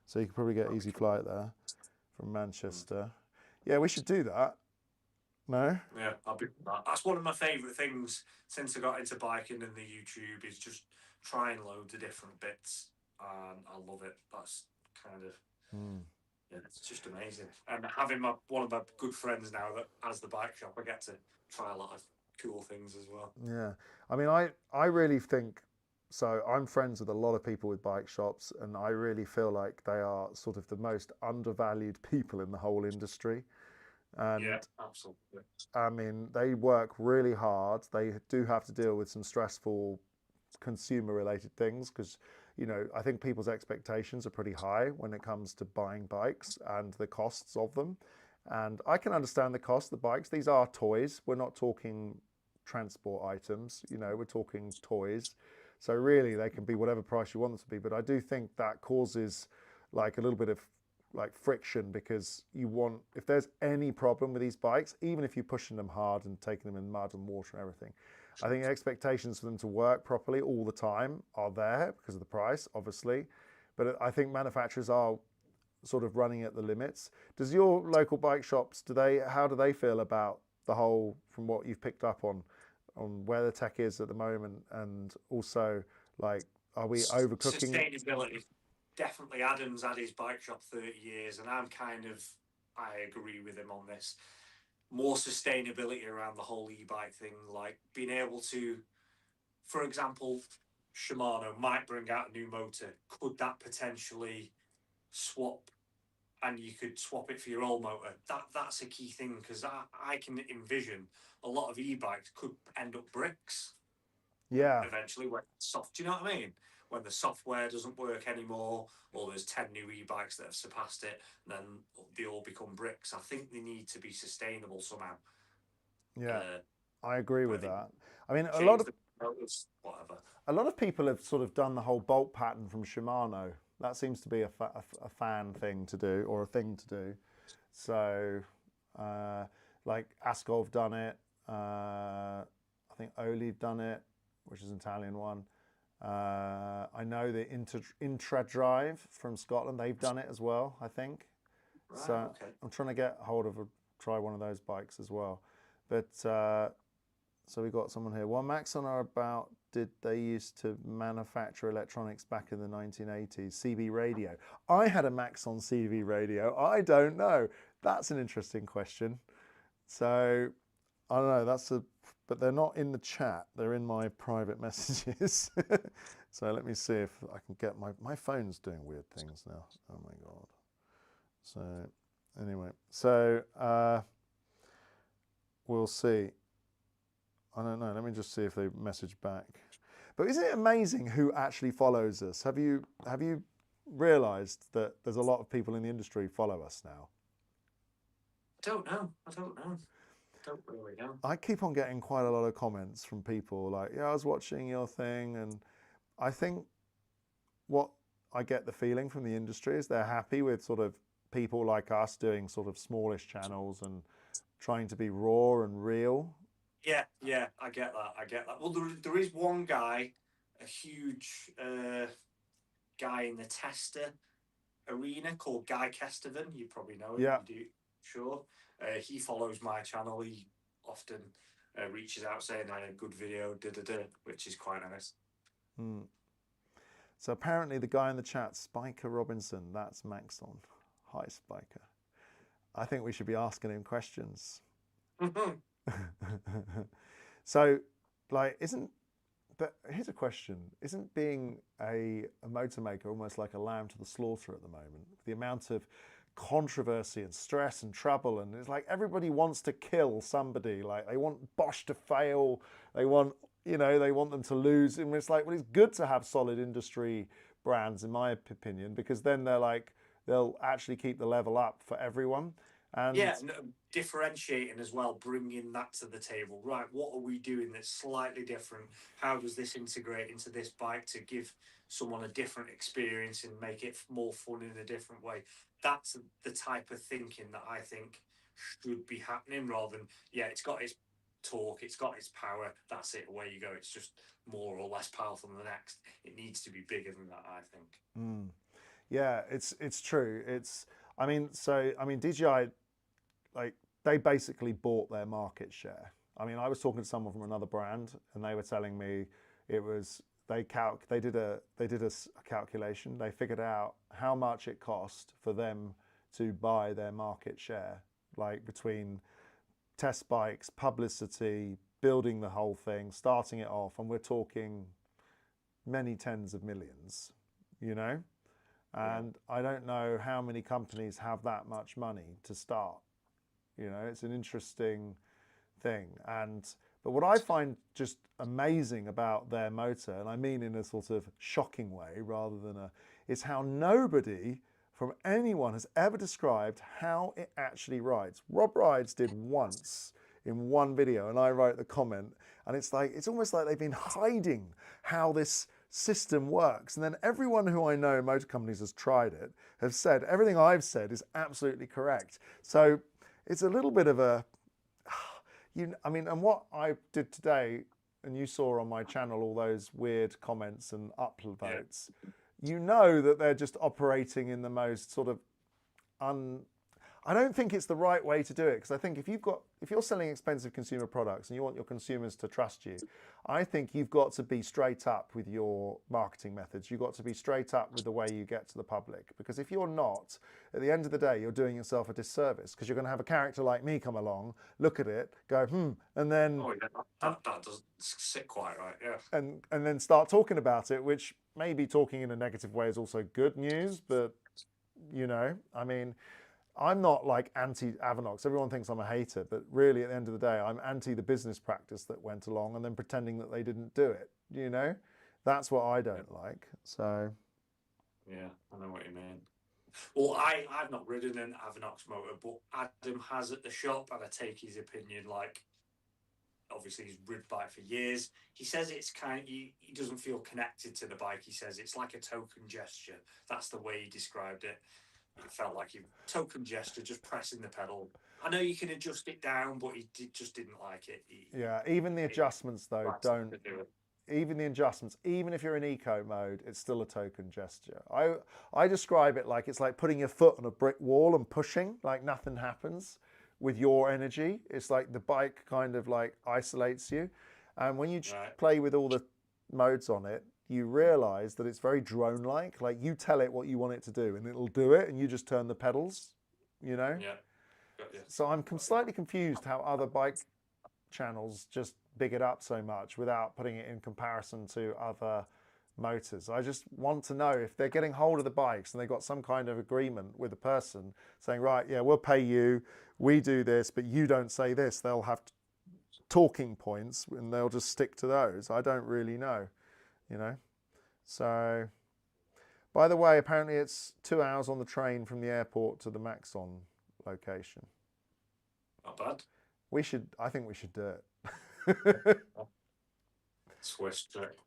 So you could probably get an easy flight there from Manchester. Yeah, we should do that. No? Yeah, I'll be that. That's one of my favourite things since I got into biking and the YouTube is just trying loads of different bits, and I love it. That's kind of yeah, it's just amazing. And having one of my good friends now that has the bike shop, I get to try a lot of cool things as well. Yeah, I mean, I really think so. I'm friends with a lot of people with bike shops, and I really feel like they are sort of the most undervalued people in the whole industry. And yeah, absolutely. I mean, they work really hard. They do have to deal with some stressful consumer-related things because, you know, I think people's expectations are pretty high when it comes to buying bikes and the costs of them. And I can understand the cost of the bikes. These are toys. We're not talking transport items, you know, we're talking toys. So really they can be whatever price you want them to be. But I do think that causes like a little bit of like friction because you want, if there's any problem with these bikes, even if you're pushing them hard and taking them in mud and water and everything, I think expectations for them to work properly all the time are there because of the price, obviously. But I think manufacturers are sort of running at the limits. Does your local bike shops, how do they feel about the whole, from what you've picked up on where the tech is at the moment, and also like, are we overcooking? Sustainability. Definitely Adam's had his bike shop 30 years and I agree with him on this. More sustainability around the whole e-bike thing, like being able to, for example, Shimano might bring out a new motor. Could that potentially swap and you could swap it for your old motor? That's a key thing because I can envision a lot of e-bikes could end up bricks. Yeah. Eventually, when soft, do you know what I mean? When the software doesn't work anymore, or there's 10 new e-bikes that have surpassed it, then they all become bricks. I think they need to be sustainable somehow. Yeah, I agree with that. I mean, a lot of people have sort of done the whole bolt pattern from Shimano. That seems to be a fan thing to do, or a thing to do. So, like Ascol have done it. I think Oli have done it, which is an Italian one. I know the Intra Drive from Scotland, they've done it as well, I think. Right, so okay. I'm trying to get hold of try one of those bikes as well. But so we got someone here. Well, Maxon are about, did they used to manufacture electronics back in the 1980s? CB radio. I had a Maxon CB radio. I don't know. That's an interesting question. So I don't know. But they're not in the chat. They're in my private messages. So let me see if I can get my phone's doing weird things now. Oh my God. So anyway, so we'll see. I don't know. Let me just see if they message back. But isn't it amazing who actually follows us? Have you realised that there's a lot of people in the industry follow us now? I don't know. Don't really know. I keep on getting quite a lot of comments from people like, yeah, I was watching your thing, and I think what I get the feeling from the industry is they're happy with sort of people like us doing sort of smallish channels and trying to be raw and real. Yeah, I get that. Well, there is one guy, a huge guy in the tester arena called Guy Kestervan. You probably know him. Yeah. You do, sure. He follows my channel. He often reaches out saying I had a good video, which is quite nice. So apparently the guy in the chat, Spiker Robinson, that's Maxon. Hi, Spiker. I think we should be asking him questions. Mhm. So, like, but here's a question. Isn't being a motor maker almost like a lamb to the slaughter at the moment? The amount of controversy and stress and trouble, and it's like everybody wants to kill somebody. Like they want Bosch to fail. They want, they want them to lose. And it's like, well, it's good to have solid industry brands, in my opinion, because then they'll actually keep the level up for everyone. And yeah, and differentiating as well, bringing that to the table. Right, what are we doing that's slightly different? How does this integrate into this bike to give someone a different experience and make it more fun in a different way? That's the type of thinking that I think should be happening rather than, yeah, it's got its torque, it's got its power, that's it, away you go. It's just more or less powerful than the next. It needs to be bigger than that, I think. yeah, it's true. DJI, like, they basically bought their market share. I mean, I was talking to someone from another brand, and they were telling me it was they did a calculation. They figured out how much it cost for them to buy their market share, like between test bikes, publicity, building the whole thing, starting it off, and we're talking many tens of millions, And I don't know how many companies have that much money to start. It's an interesting thing. But what I find just amazing about their motor, and I mean in a sort of shocking way rather than is how nobody from anyone has ever described how it actually rides. Rob Rides did once in one video, and I wrote the comment, and it's almost like they've been hiding how this system works. And then everyone who I know in motor companies has tried it, have said everything I've said is absolutely correct. So it's a little bit of and what I did today, and you saw on my channel all those weird comments and upvotes, that they're just operating in the most sort of I don't think it's the right way to do it, because I think if you're selling expensive consumer products and you want your consumers to trust you, I think you've got to be straight up with your marketing methods. You've got to be straight up with the way you get to the public, because if you're not, at the end of the day, you're doing yourself a disservice, because you're going to have a character like me come along, look at it, go, and then that doesn't sit quite right, yeah. And then start talking about it, which maybe talking in a negative way is also good news, but I'm not like anti-Avanox. Everyone thinks I'm a hater, but really at the end of the day, I'm anti the business practice that went along and then pretending that they didn't do it. That's what I don't like. So yeah, I know what you mean. Well, I've not ridden an Avanox motor, but Adam has at the shop, and I take his opinion. Like, obviously he's ridden bike for years. He says it's he doesn't feel connected to the bike. He says it's like a token gesture. That's the way he described it. It felt like a token gesture, just pressing the pedal. I know you can adjust it down, but he just didn't like it. Even the adjustments though don't. Even the adjustments, even if you're in eco mode, it's still a token gesture. I describe it like it's like putting your foot on a brick wall and pushing, like nothing happens with your energy. It's like the bike kind of like isolates you. And when you play with all the modes on it, you realize that it's very drone-like. Like you tell it what you want it to do and it'll do it, and you just turn the pedals, Yeah. So I'm slightly confused how other bike channels just big it up so much without putting it in comparison to other motors. I just want to know if they're getting hold of the bikes and they've got some kind of agreement with the person saying, right, yeah, we'll pay you, we do this, but you don't say this. They'll have talking points and they'll just stick to those. I don't really know, So, by the way, apparently it's 2 hours on the train from the airport to the Maxon location. Not bad. I think we should do it. Swiss trip.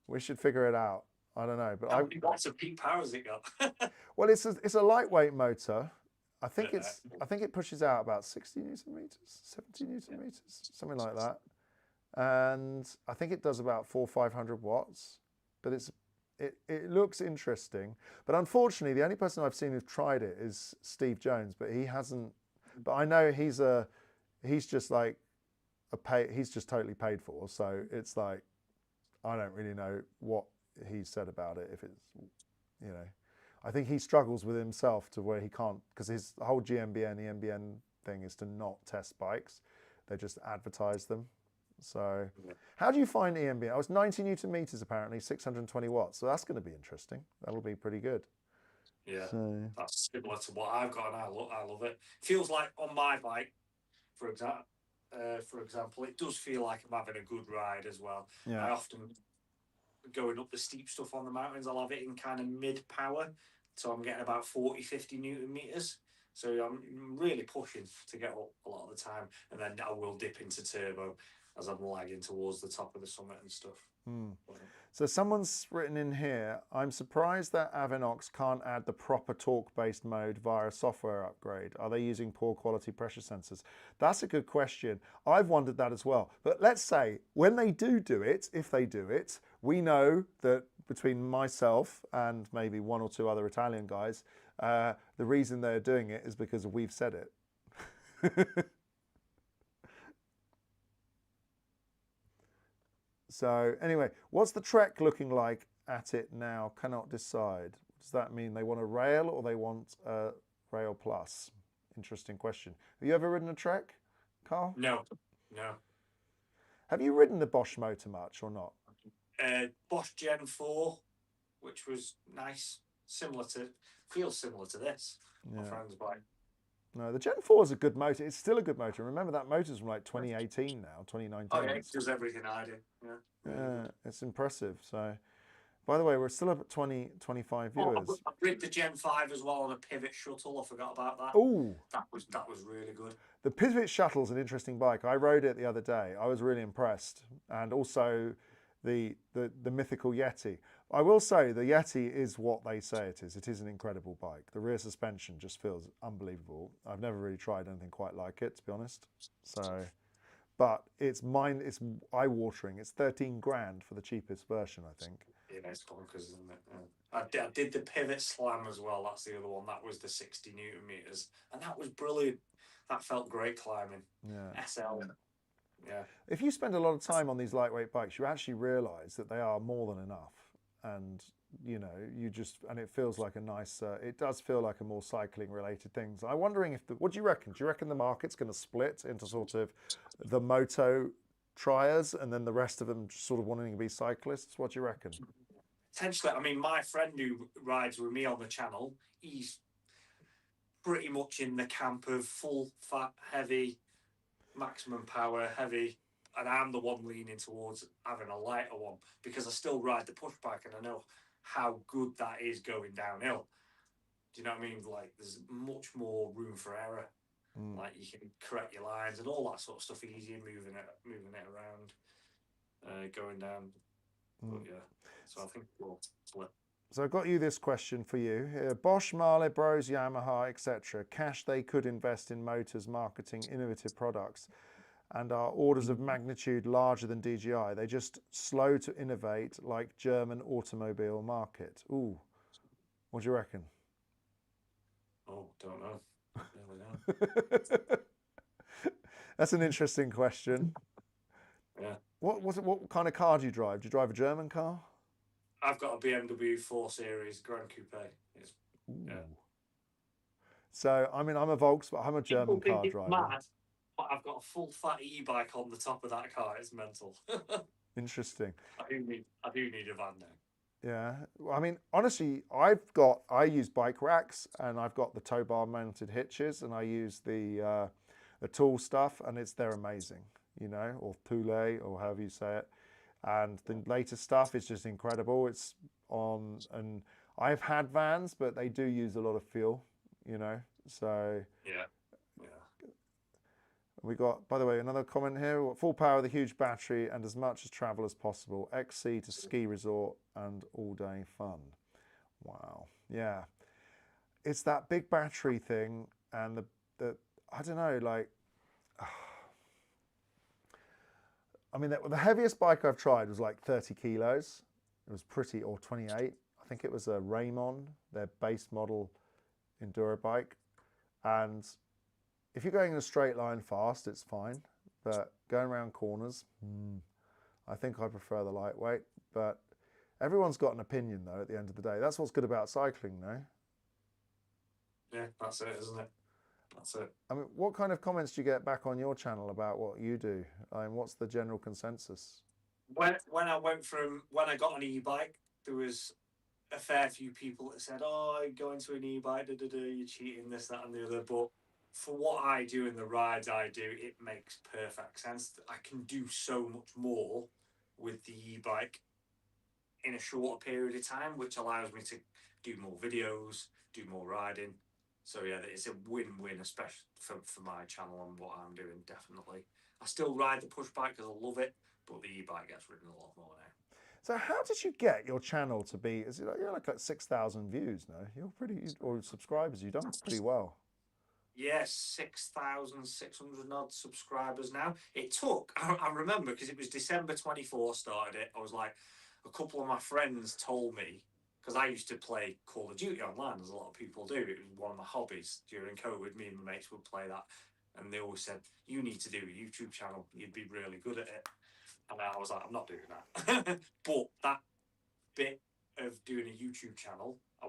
We should figure it out. I don't know, but how many watts of peak power has it got? Well, it's a lightweight motor. I think it pushes out about 60 Newton meters, 70 Newton meters, something like that. And I think it does about 400-500 watts. But it looks interesting. But unfortunately, the only person I've seen who's tried it is Steve Jones, but he hasn't. But I know he's just like he's just totally paid for. So it's like, I don't really know what he said about it. If it's, I think he struggles with himself to where he can't, because his whole GMBN, the MBN thing is to not test bikes. They just advertise them. So how do you find EMBN? Oh, it's 90 Newton meters apparently, 620 watts. So that's going to be interesting. That'll be pretty good. Yeah, so, that's similar to what I've got, and I love it. Feels like on my bike, for example, it does feel like I'm having a good ride as well. yeah. I often, going up the steep stuff on the mountains, I'll have it in kind of mid power, so I'm getting about 40-50 Newton meters. So I'm really pushing to get up a lot of the time, and then I will dip into turbo as I'm lagging towards the top of the summit and stuff. So someone's written in here, I'm surprised that Avinox can't add the proper torque-based mode via a software upgrade. Are they using poor quality pressure sensors? That's a good question. I've wondered that as well. But let's say when they do it, if they do it, we know that between myself and maybe one or two other Italian guys, the reason they're doing it is because we've said it. So anyway, what's the Trek looking like at it now? Cannot decide. Does that mean they want a rail or they want a rail plus? Interesting question. Have you ever ridden a Trek, Karl? No. Have you ridden the Bosch motor much or not? Bosch Gen 4, which was nice. Feels similar to this. My friend's bike. No, the Gen 4 is a good motor. It's still a good motor. Remember, that motor's from like 2018 now, 2019. Oh, yeah, it does everything I do. Yeah, it's impressive. So, by the way, we're still up at 25 viewers. I rid the Gen 5 as well on a pivot shuttle. I forgot about that. Oh, that was really good. The pivot shuttle's an interesting bike. I rode it the other day. I was really impressed. And also the mythical Yeti. I will say the Yeti is what they say it is. It is an incredible bike. The rear suspension just feels unbelievable. I've never really tried anything quite like it, to be honest. So, but it's eye-watering. It's 13 grand for the cheapest version, I think. Yeah, it's bonkers, isn't it? Yeah. I did the pivot slam as well. That's the other one. That was the 60 Newton meters, and that was brilliant. That felt great climbing. Yeah. SL. Yeah. If you spend a lot of time on these lightweight bikes, you actually realise that they are more than enough. And and it feels like a nice, it does feel like a more cycling related thing. So I'm wondering what do you reckon? Do you reckon the market's going to split into sort of the moto triers and then the rest of them just sort of wanting to be cyclists? What do you reckon? Potentially. I mean, my friend who rides with me on the channel, he's pretty much in the camp of full fat, heavy, maximum power, heavy. And I'm the one leaning towards having a lighter one because I still ride the push bike and I know how good that is going downhill. Do you know what I mean? Like, there's much more room for error. Like, you can correct your lines and all that sort of stuff easier, moving it around, going down. But yeah, so I think we'll split. So I've got you this question for you. Bosch, Marley, Bros, Yamaha, etc. Cash they could invest in motors, marketing, innovative products, and are orders of magnitude larger than DJI. They just slow to innovate like German automobile market. Ooh, what do you reckon? Oh, don't know. Really don't. That's an interesting question. Yeah. What kind of car do you drive? Do you drive a German car? I've got a BMW 4 Series Grand Coupe. Yeah. So, I mean, I'm a Volks, but I'm a German car driver. Mad, but I've got a full fat e-bike on the top of that car. It's mental. Interesting. I do need a van now. Yeah, I mean, honestly, I use bike racks, and I've got the tow bar mounted hitches, and I use the tool stuff, and they're amazing, or poulet, or however you say it. And the latest stuff is just incredible. It's on, and I've had vans, but they do use a lot of fuel, so. Yeah. We got, by the way, another comment here. Full power with a huge battery and as much as travel as possible. XC to ski resort and all day fun. Wow. Yeah. It's that big battery thing and the I don't know, like, I mean, the heaviest bike I've tried was like 30 kilos. It was pretty, or 28. I think it was a Raymon, their base model enduro bike. And if you're going in a straight line fast, it's fine. But going around corners, I think I prefer the lightweight. But Everyone's got an opinion, though, at the end of the day. That's what's good about cycling, no? Yeah, that's it, isn't it? That's it. I mean, what kind of comments do you get back on your channel about what you do? I mean, what's the general consensus? When I got an e-bike, there was a fair few people that said, "Oh, go into an e-bike, you're cheating, this, that, and the other." But for what I do and the rides I do, it makes perfect sense. I can do so much more with the e-bike in a shorter period of time, which allows me to do more videos, do more riding. So yeah, it's a win-win, especially for my channel and what I'm doing. Definitely, I still ride the push bike because I love it, but the e-bike gets ridden a lot more now. So how did you get your channel to be? Is it like, you're like 6,000 views now? You're pretty, or subscribers. You've done pretty well. Yes, 6,600 odd subscribers now. It took, I remember, because it was December 24 started it. I was like, a couple of my friends told me, because I used to play Call of Duty online, as a lot of people do. It was one of my hobbies during COVID. Me and my mates would play that. And they always said, you need to do a YouTube channel. You'd be really good at it. And I was like, I'm not doing that. But that bit of doing a YouTube channel, I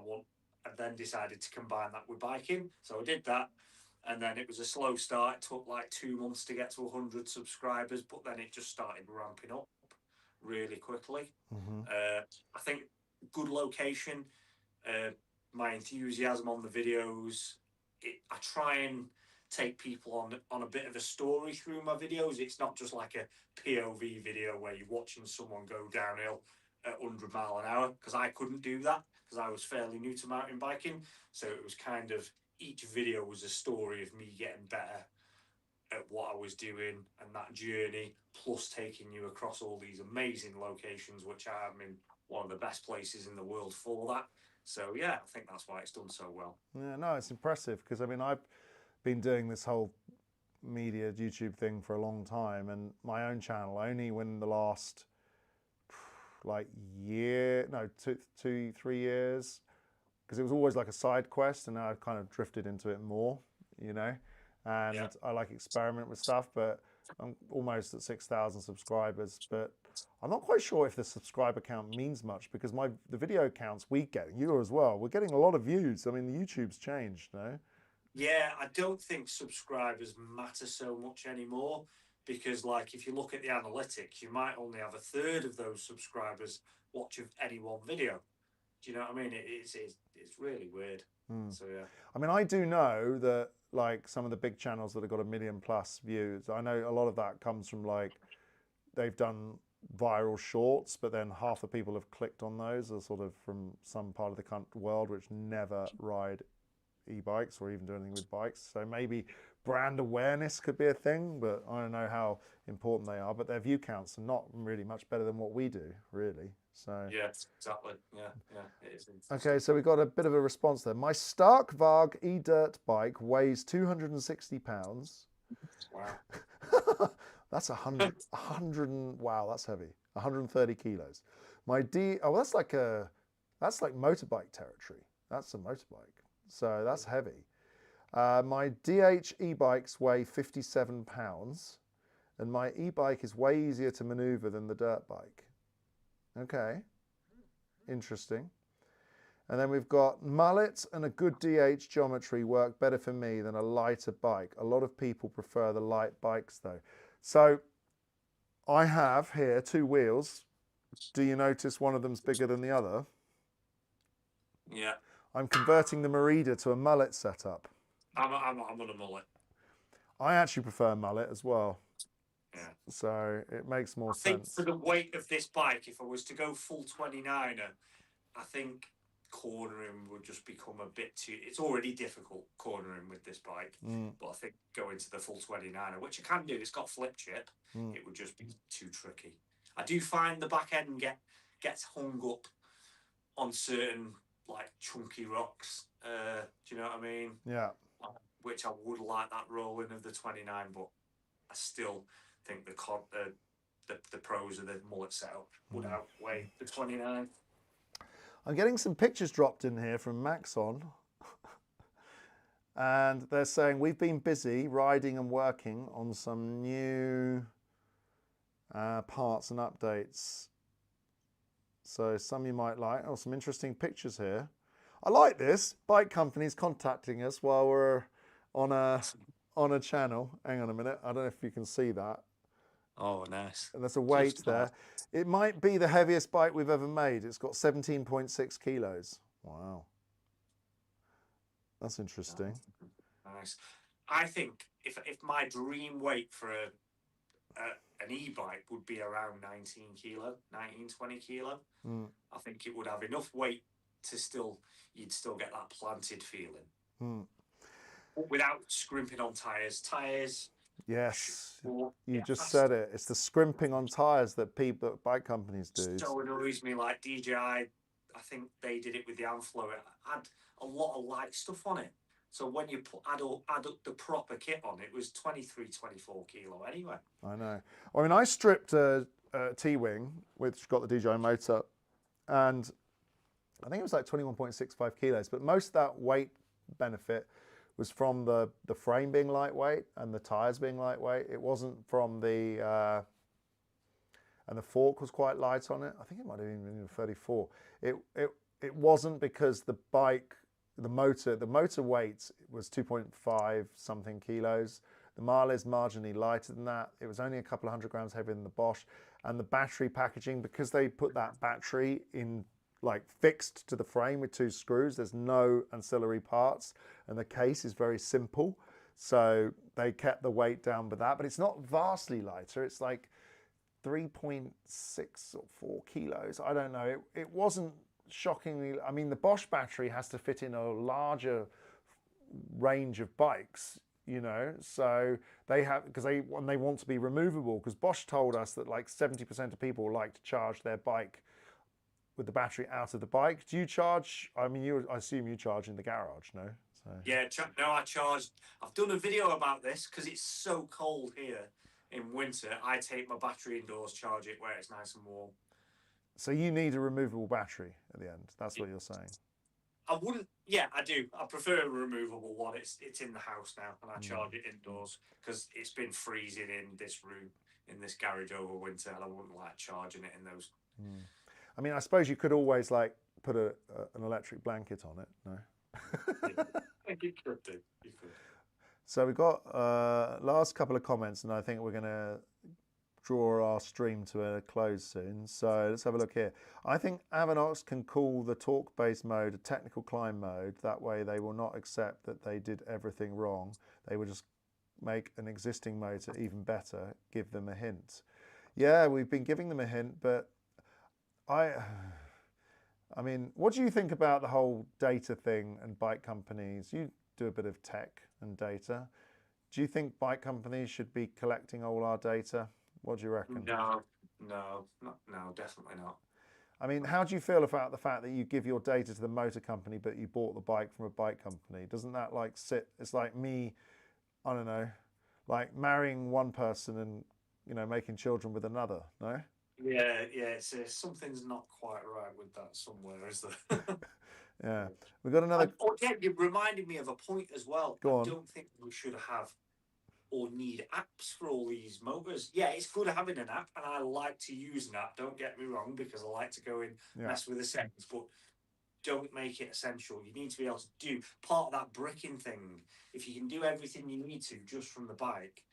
then decided to combine that with biking. So I did that. And then it was a slow start. It took like 2 months to get to 100 subscribers, but then it just started ramping up really quickly. I think good location, my enthusiasm on the videos. I try and take people on a bit of a story through my videos. It's not just like a POV video where you're watching someone go downhill at 100 mile an hour, because I couldn't do that because I was fairly new to mountain biking. So it was kind of, each video was a story of me getting better at what I was doing and that journey, plus taking you across all these amazing locations, which I'm in one of the best places in the world for that. So yeah, I think that's why it's done so well. Yeah, no, it's impressive because I mean, I've been doing this whole media YouTube thing for a long time, and my own channel only when the last like year, no, 3 years, because it was always like a side quest, and now I've kind of drifted into it more, you know, and Yeah. I like experiment with stuff, but I'm almost at 6,000 subscribers, but I'm not quite sure if the subscriber count means much, because the video counts we get, you as well, we're getting a lot of views. I mean, the YouTube's changed, no? Yeah, I don't think subscribers matter so much anymore, because like if you look at the analytics, you might only have a third of those subscribers watch any one video. Do you know what I mean? It's really weird. So yeah. I mean, I do know that like some of the big channels that have got 1 million plus views, I know a lot of that comes from like they've done viral shorts, but then half the people have clicked on those are sort of from some part of the world which never ride e-bikes or even do anything with bikes. So maybe brand awareness could be a thing, but I don't know how important they are. But their view counts are not really much better than what we do, really. So yeah, exactly. Yeah, it is. Okay, so we got a bit of a response there. My Starkvarg e-dirt bike weighs 260 pounds. Wow. That's 100, wow, that's heavy. 130 kilos. That's like motorbike territory. That's a motorbike. So that's heavy. My DH e-bikes weigh 57 pounds, and my e-bike is way easier to maneuver than the dirt bike. Okay, interesting. And then we've got mullet and a good DH geometry work better for me than a lighter bike. A lot of people prefer the light bikes though. So I have here 2 wheels. Do you notice one of them's bigger than the other? Yeah. I'm converting the Merida to a mullet setup. I'm on a mullet. I actually prefer mullet as well. Yeah. So it makes more sense. I think for the weight of this bike, if I was to go full 29er, I think cornering would just become a bit too... It's already difficult cornering with this bike, but I think going to the full 29er, which I can do, it's got flip chip, it would just be too tricky. I do find the back end gets hung up on certain like chunky rocks. Do you know what I mean? Yeah. Which I would like that rolling of the 29, but I still think the pros of the mullet setup would outweigh the 29. I'm getting some pictures dropped in here from Maxon. And they're saying, we've been busy riding and working on some new parts and updates. So some you might like. Oh, some interesting pictures here. I like this. Bike companies contacting us while we're on a channel. Hang on a minute. I don't know if you can see that. Oh, nice. And there's a weight there. It might be the heaviest bike we've ever made. It's got 17.6 kilos. Wow. That's interesting. Nice. I think if my dream weight for an e-bike would be around 19 kilo, 19, 20 kilo. I think it would have enough weight to you'd still get that planted feeling. Without scrimping on tyres. Yes, you just said it. It's the scrimping on tyres that bike companies do. So annoys me. Like DJI, I think they did it with the Amflow. It had a lot of light stuff on it. So when you add up the proper kit on, it was 23, 24 kilo anyway. I know. I mean, I stripped a T-Wing, which got the DJI motor, and I think it was like 21.65 kilos, but most of that weight benefit was from the frame being lightweight and the tyres being lightweight. It wasn't from and the fork was quite light on it. I think it might have even been 34. It wasn't because the motor weight was 2.5 something kilos. The Marley is marginally lighter than that. It was only a couple of 100 grams heavier than the Bosch. And the battery packaging, because they put that battery in like fixed to the frame with 2 screws, there's no ancillary parts, and the case is very simple. So they kept the weight down with that, but it's not vastly lighter. It's like 3.6 or 4 kilos. I don't know. It wasn't shockingly. I mean, the Bosch battery has to fit in a larger range of bikes, you know, so they have, because they want to be removable, because Bosch told us that like 70% of people like to charge their bike with the battery out of the bike. Do you charge? I mean, I assume you charge in the garage, no? So. Yeah, no, I charged. I've done a video about this because it's so cold here in winter. I take my battery indoors, charge it where it's nice and warm. So you need a removable battery at the end. That's what you're saying. I wouldn't. Yeah, I do. I prefer a removable one. It's in the house now, and I charge it indoors because it's been freezing in this room, in this garage over winter, and I wouldn't like charging it in those. I mean, I suppose you could always like put an electric blanket on it, no? You could do. You could. So we've got last couple of comments, and I think we're going to draw our stream to a close soon. So let's have a look here. I think Avanox can call the torque-based mode a technical climb mode. That way they will not accept that they did everything wrong. They will just make an existing motor even better, give them a hint. Yeah, we've been giving them a hint, but I mean, what do you think about the whole data thing and bike companies? You do a bit of tech and data. Do you think bike companies should be collecting all our data? What do you reckon? No, definitely not. I mean, how do you feel about the fact that you give your data to the motor company, but you bought the bike from a bike company? Doesn't that like it's like me, I don't know, like marrying one person and, you know, making children with another, no? Yeah, it's something's not quite right with that somewhere, is there? Yeah, we've got another. Yeah, you reminded me of a point as well. Go on. I don't think we should have or need apps for all these motors. Yeah, it's good having an app, and I like to use an app. Don't get me wrong, because I like to go in mess with the settings, but don't make it essential. You need to be able to do part of that bricking thing. If you can do everything you need to just from the bike,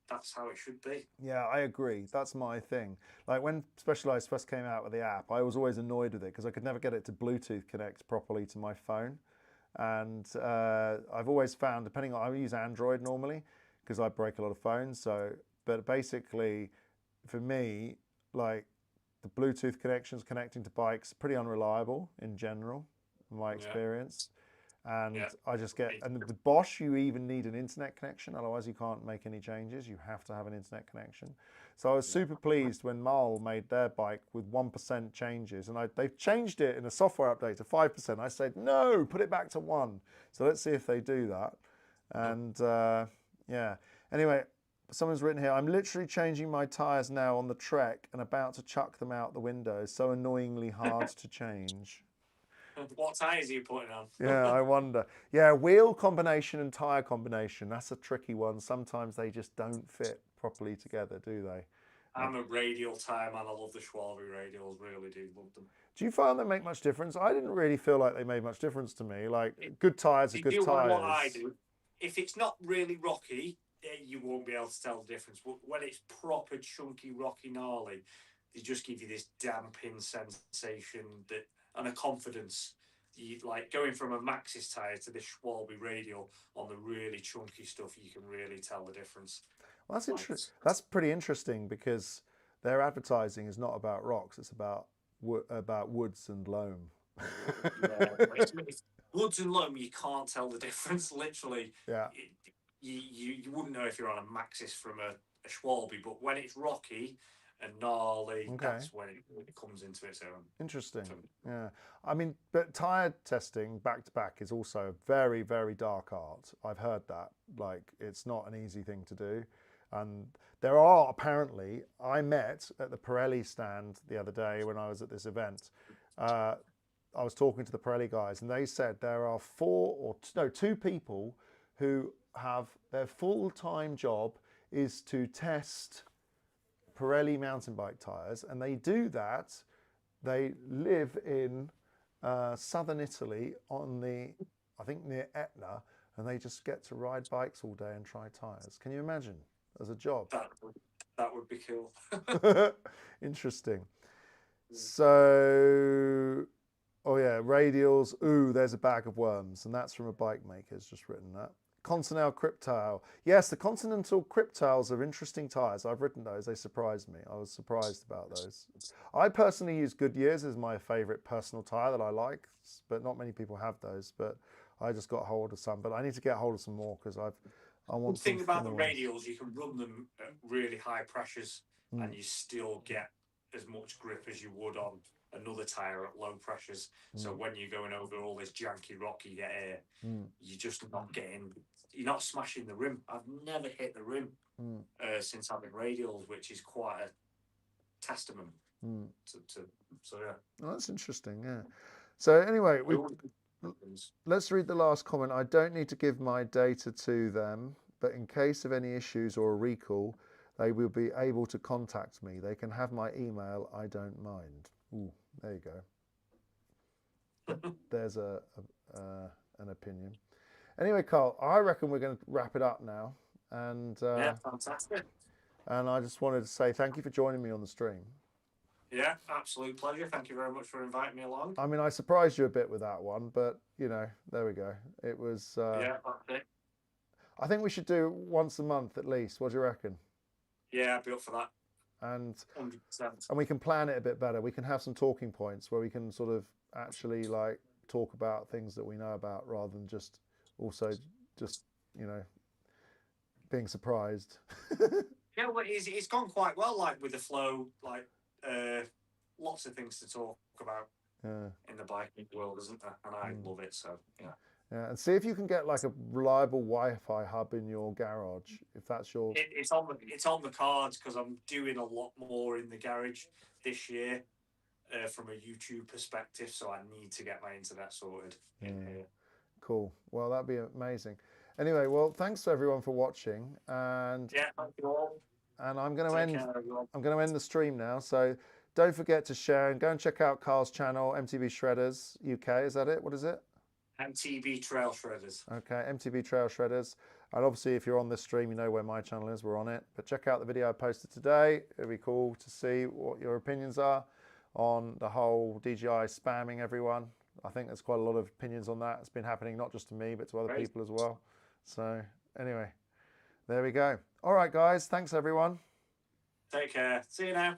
that's how it should be. Yeah, I agree. That's my thing. Like when Specialized first came out with the app, I was always annoyed with it because I could never get it to Bluetooth connect properly to my phone. And I've always found, depending on, I use Android normally because I break a lot of phones. So, but basically for me, like the Bluetooth connections connecting to bikes, pretty unreliable in general, in my experience. And I just get, and the Bosch, you even need an internet connection, otherwise you can't make any changes. You have to have an internet connection. So I was super pleased when Marl made their bike with 1% changes, and they've changed it in a software update to 5%. I said, no, put it back to 1. So let's see if they do that. And yeah, anyway, someone's written here, I'm literally changing my tyres now on the Trek and about to chuck them out the window. So annoyingly hard to change. What tyres are you putting on? Yeah, I wonder. Yeah, wheel combination and tyre combination, that's a tricky one. Sometimes they just don't fit properly together, do they? I'm a radial tyre man. I love the Schwalbe radials. Really do love them. Do you find they make much difference? I didn't really feel like they made much difference to me. Like, good tyres are You good do tyres. what I do. If it's not really rocky, you won't be able to tell the difference. But when it's proper chunky, rocky, gnarly, they just give you this damping sensation that and a confidence. You like going from a Maxxis tyre to this Schwalbe radial on the really chunky stuff. You can really tell the difference. Well, that's interesting. That's pretty interesting because their advertising is not about rocks; it's about woods and loam. It's woods and loam. You can't tell the difference. Literally, Yeah. You wouldn't know if you're on a Maxxis from a Schwalbe, but when it's rocky and gnarly, that's when it comes into its own. Interesting. Yeah. I mean, but tyre testing back to back is also a very, very dark art. I've heard that. Like, it's not an easy thing to do. And there are apparently, I met at the Pirelli stand the other day when I was at this event. I was talking to the Pirelli guys, and they said there are two people who have their full-time job is to test Pirelli mountain bike tyres, and they do that. They live in southern Italy I think near Etna, and they just get to ride bikes all day and try tyres. Can you imagine as a job? That would be cool. Interesting. So, oh yeah, radials. Ooh, there's a bag of worms, and that's from a bike maker. Has just written that. Continental Cryptile. Yes, the Continental Cryptiles are interesting tyres. I've ridden those. They surprised me. I was surprised about those. I personally use Goodyear's as my favourite personal tyre that I like, but not many people have those. But I just got hold of some. But I need to get hold of some more because I want. The thing about the radials, you can run them at really high pressures, and you still get as much grip as you would on another tyre at low pressures. So when you're going over all this janky rock you get here, you're just not you're not smashing the rim. I've never hit the rim since having radials, which is quite a testament so yeah. Oh, that's interesting, yeah. So anyway, let's read the last comment. I don't need to give my data to them, but in case of any issues or a recall, they will be able to contact me. They can have my email. I don't mind. Ooh, there you go. There's an opinion. Anyway, Karl, I reckon we're going to wrap it up now. And yeah, fantastic. And I just wanted to say thank you for joining me on the stream. Yeah, absolute pleasure. Thank you very much for inviting me along. I mean, I surprised you a bit with that one, but there we go. It was. Yeah, that's it. I think we should do once a month at least. What do you reckon? Yeah, I'd be up for that. And 100%. And we can plan it a bit better. We can have some talking points where we can sort of actually like talk about things that we know about rather than just being surprised. Yeah, well, it's gone quite well, like with the flow, like lots of things to talk about in the biking world, isn't there? And I love it, so yeah. Yeah, and see if you can get like a reliable Wi-Fi hub in your garage. If that's your, it's on the cards because I'm doing a lot more in the garage this year from a YouTube perspective. So I need to get my internet sorted in here. Cool. Well, that'd be amazing. Anyway, well, thanks to everyone for watching, and yeah, thank you all. And I'm going to end the stream now. So don't forget to share and go and check out Karl's channel, MTB Shredders UK. Is that it? What is it? MTB Trail Shredders. Okay, MTB Trail Shredders. And obviously, if you're on this stream, you know where my channel is. We're on it. But check out the video I posted today. It'd be cool to see what your opinions are on the whole DJI spamming everyone. I think there's quite a lot of opinions on that. It's been happening not just to me, but to other people as well. So anyway, there we go. All right, guys. Thanks, everyone. Take care. See you now.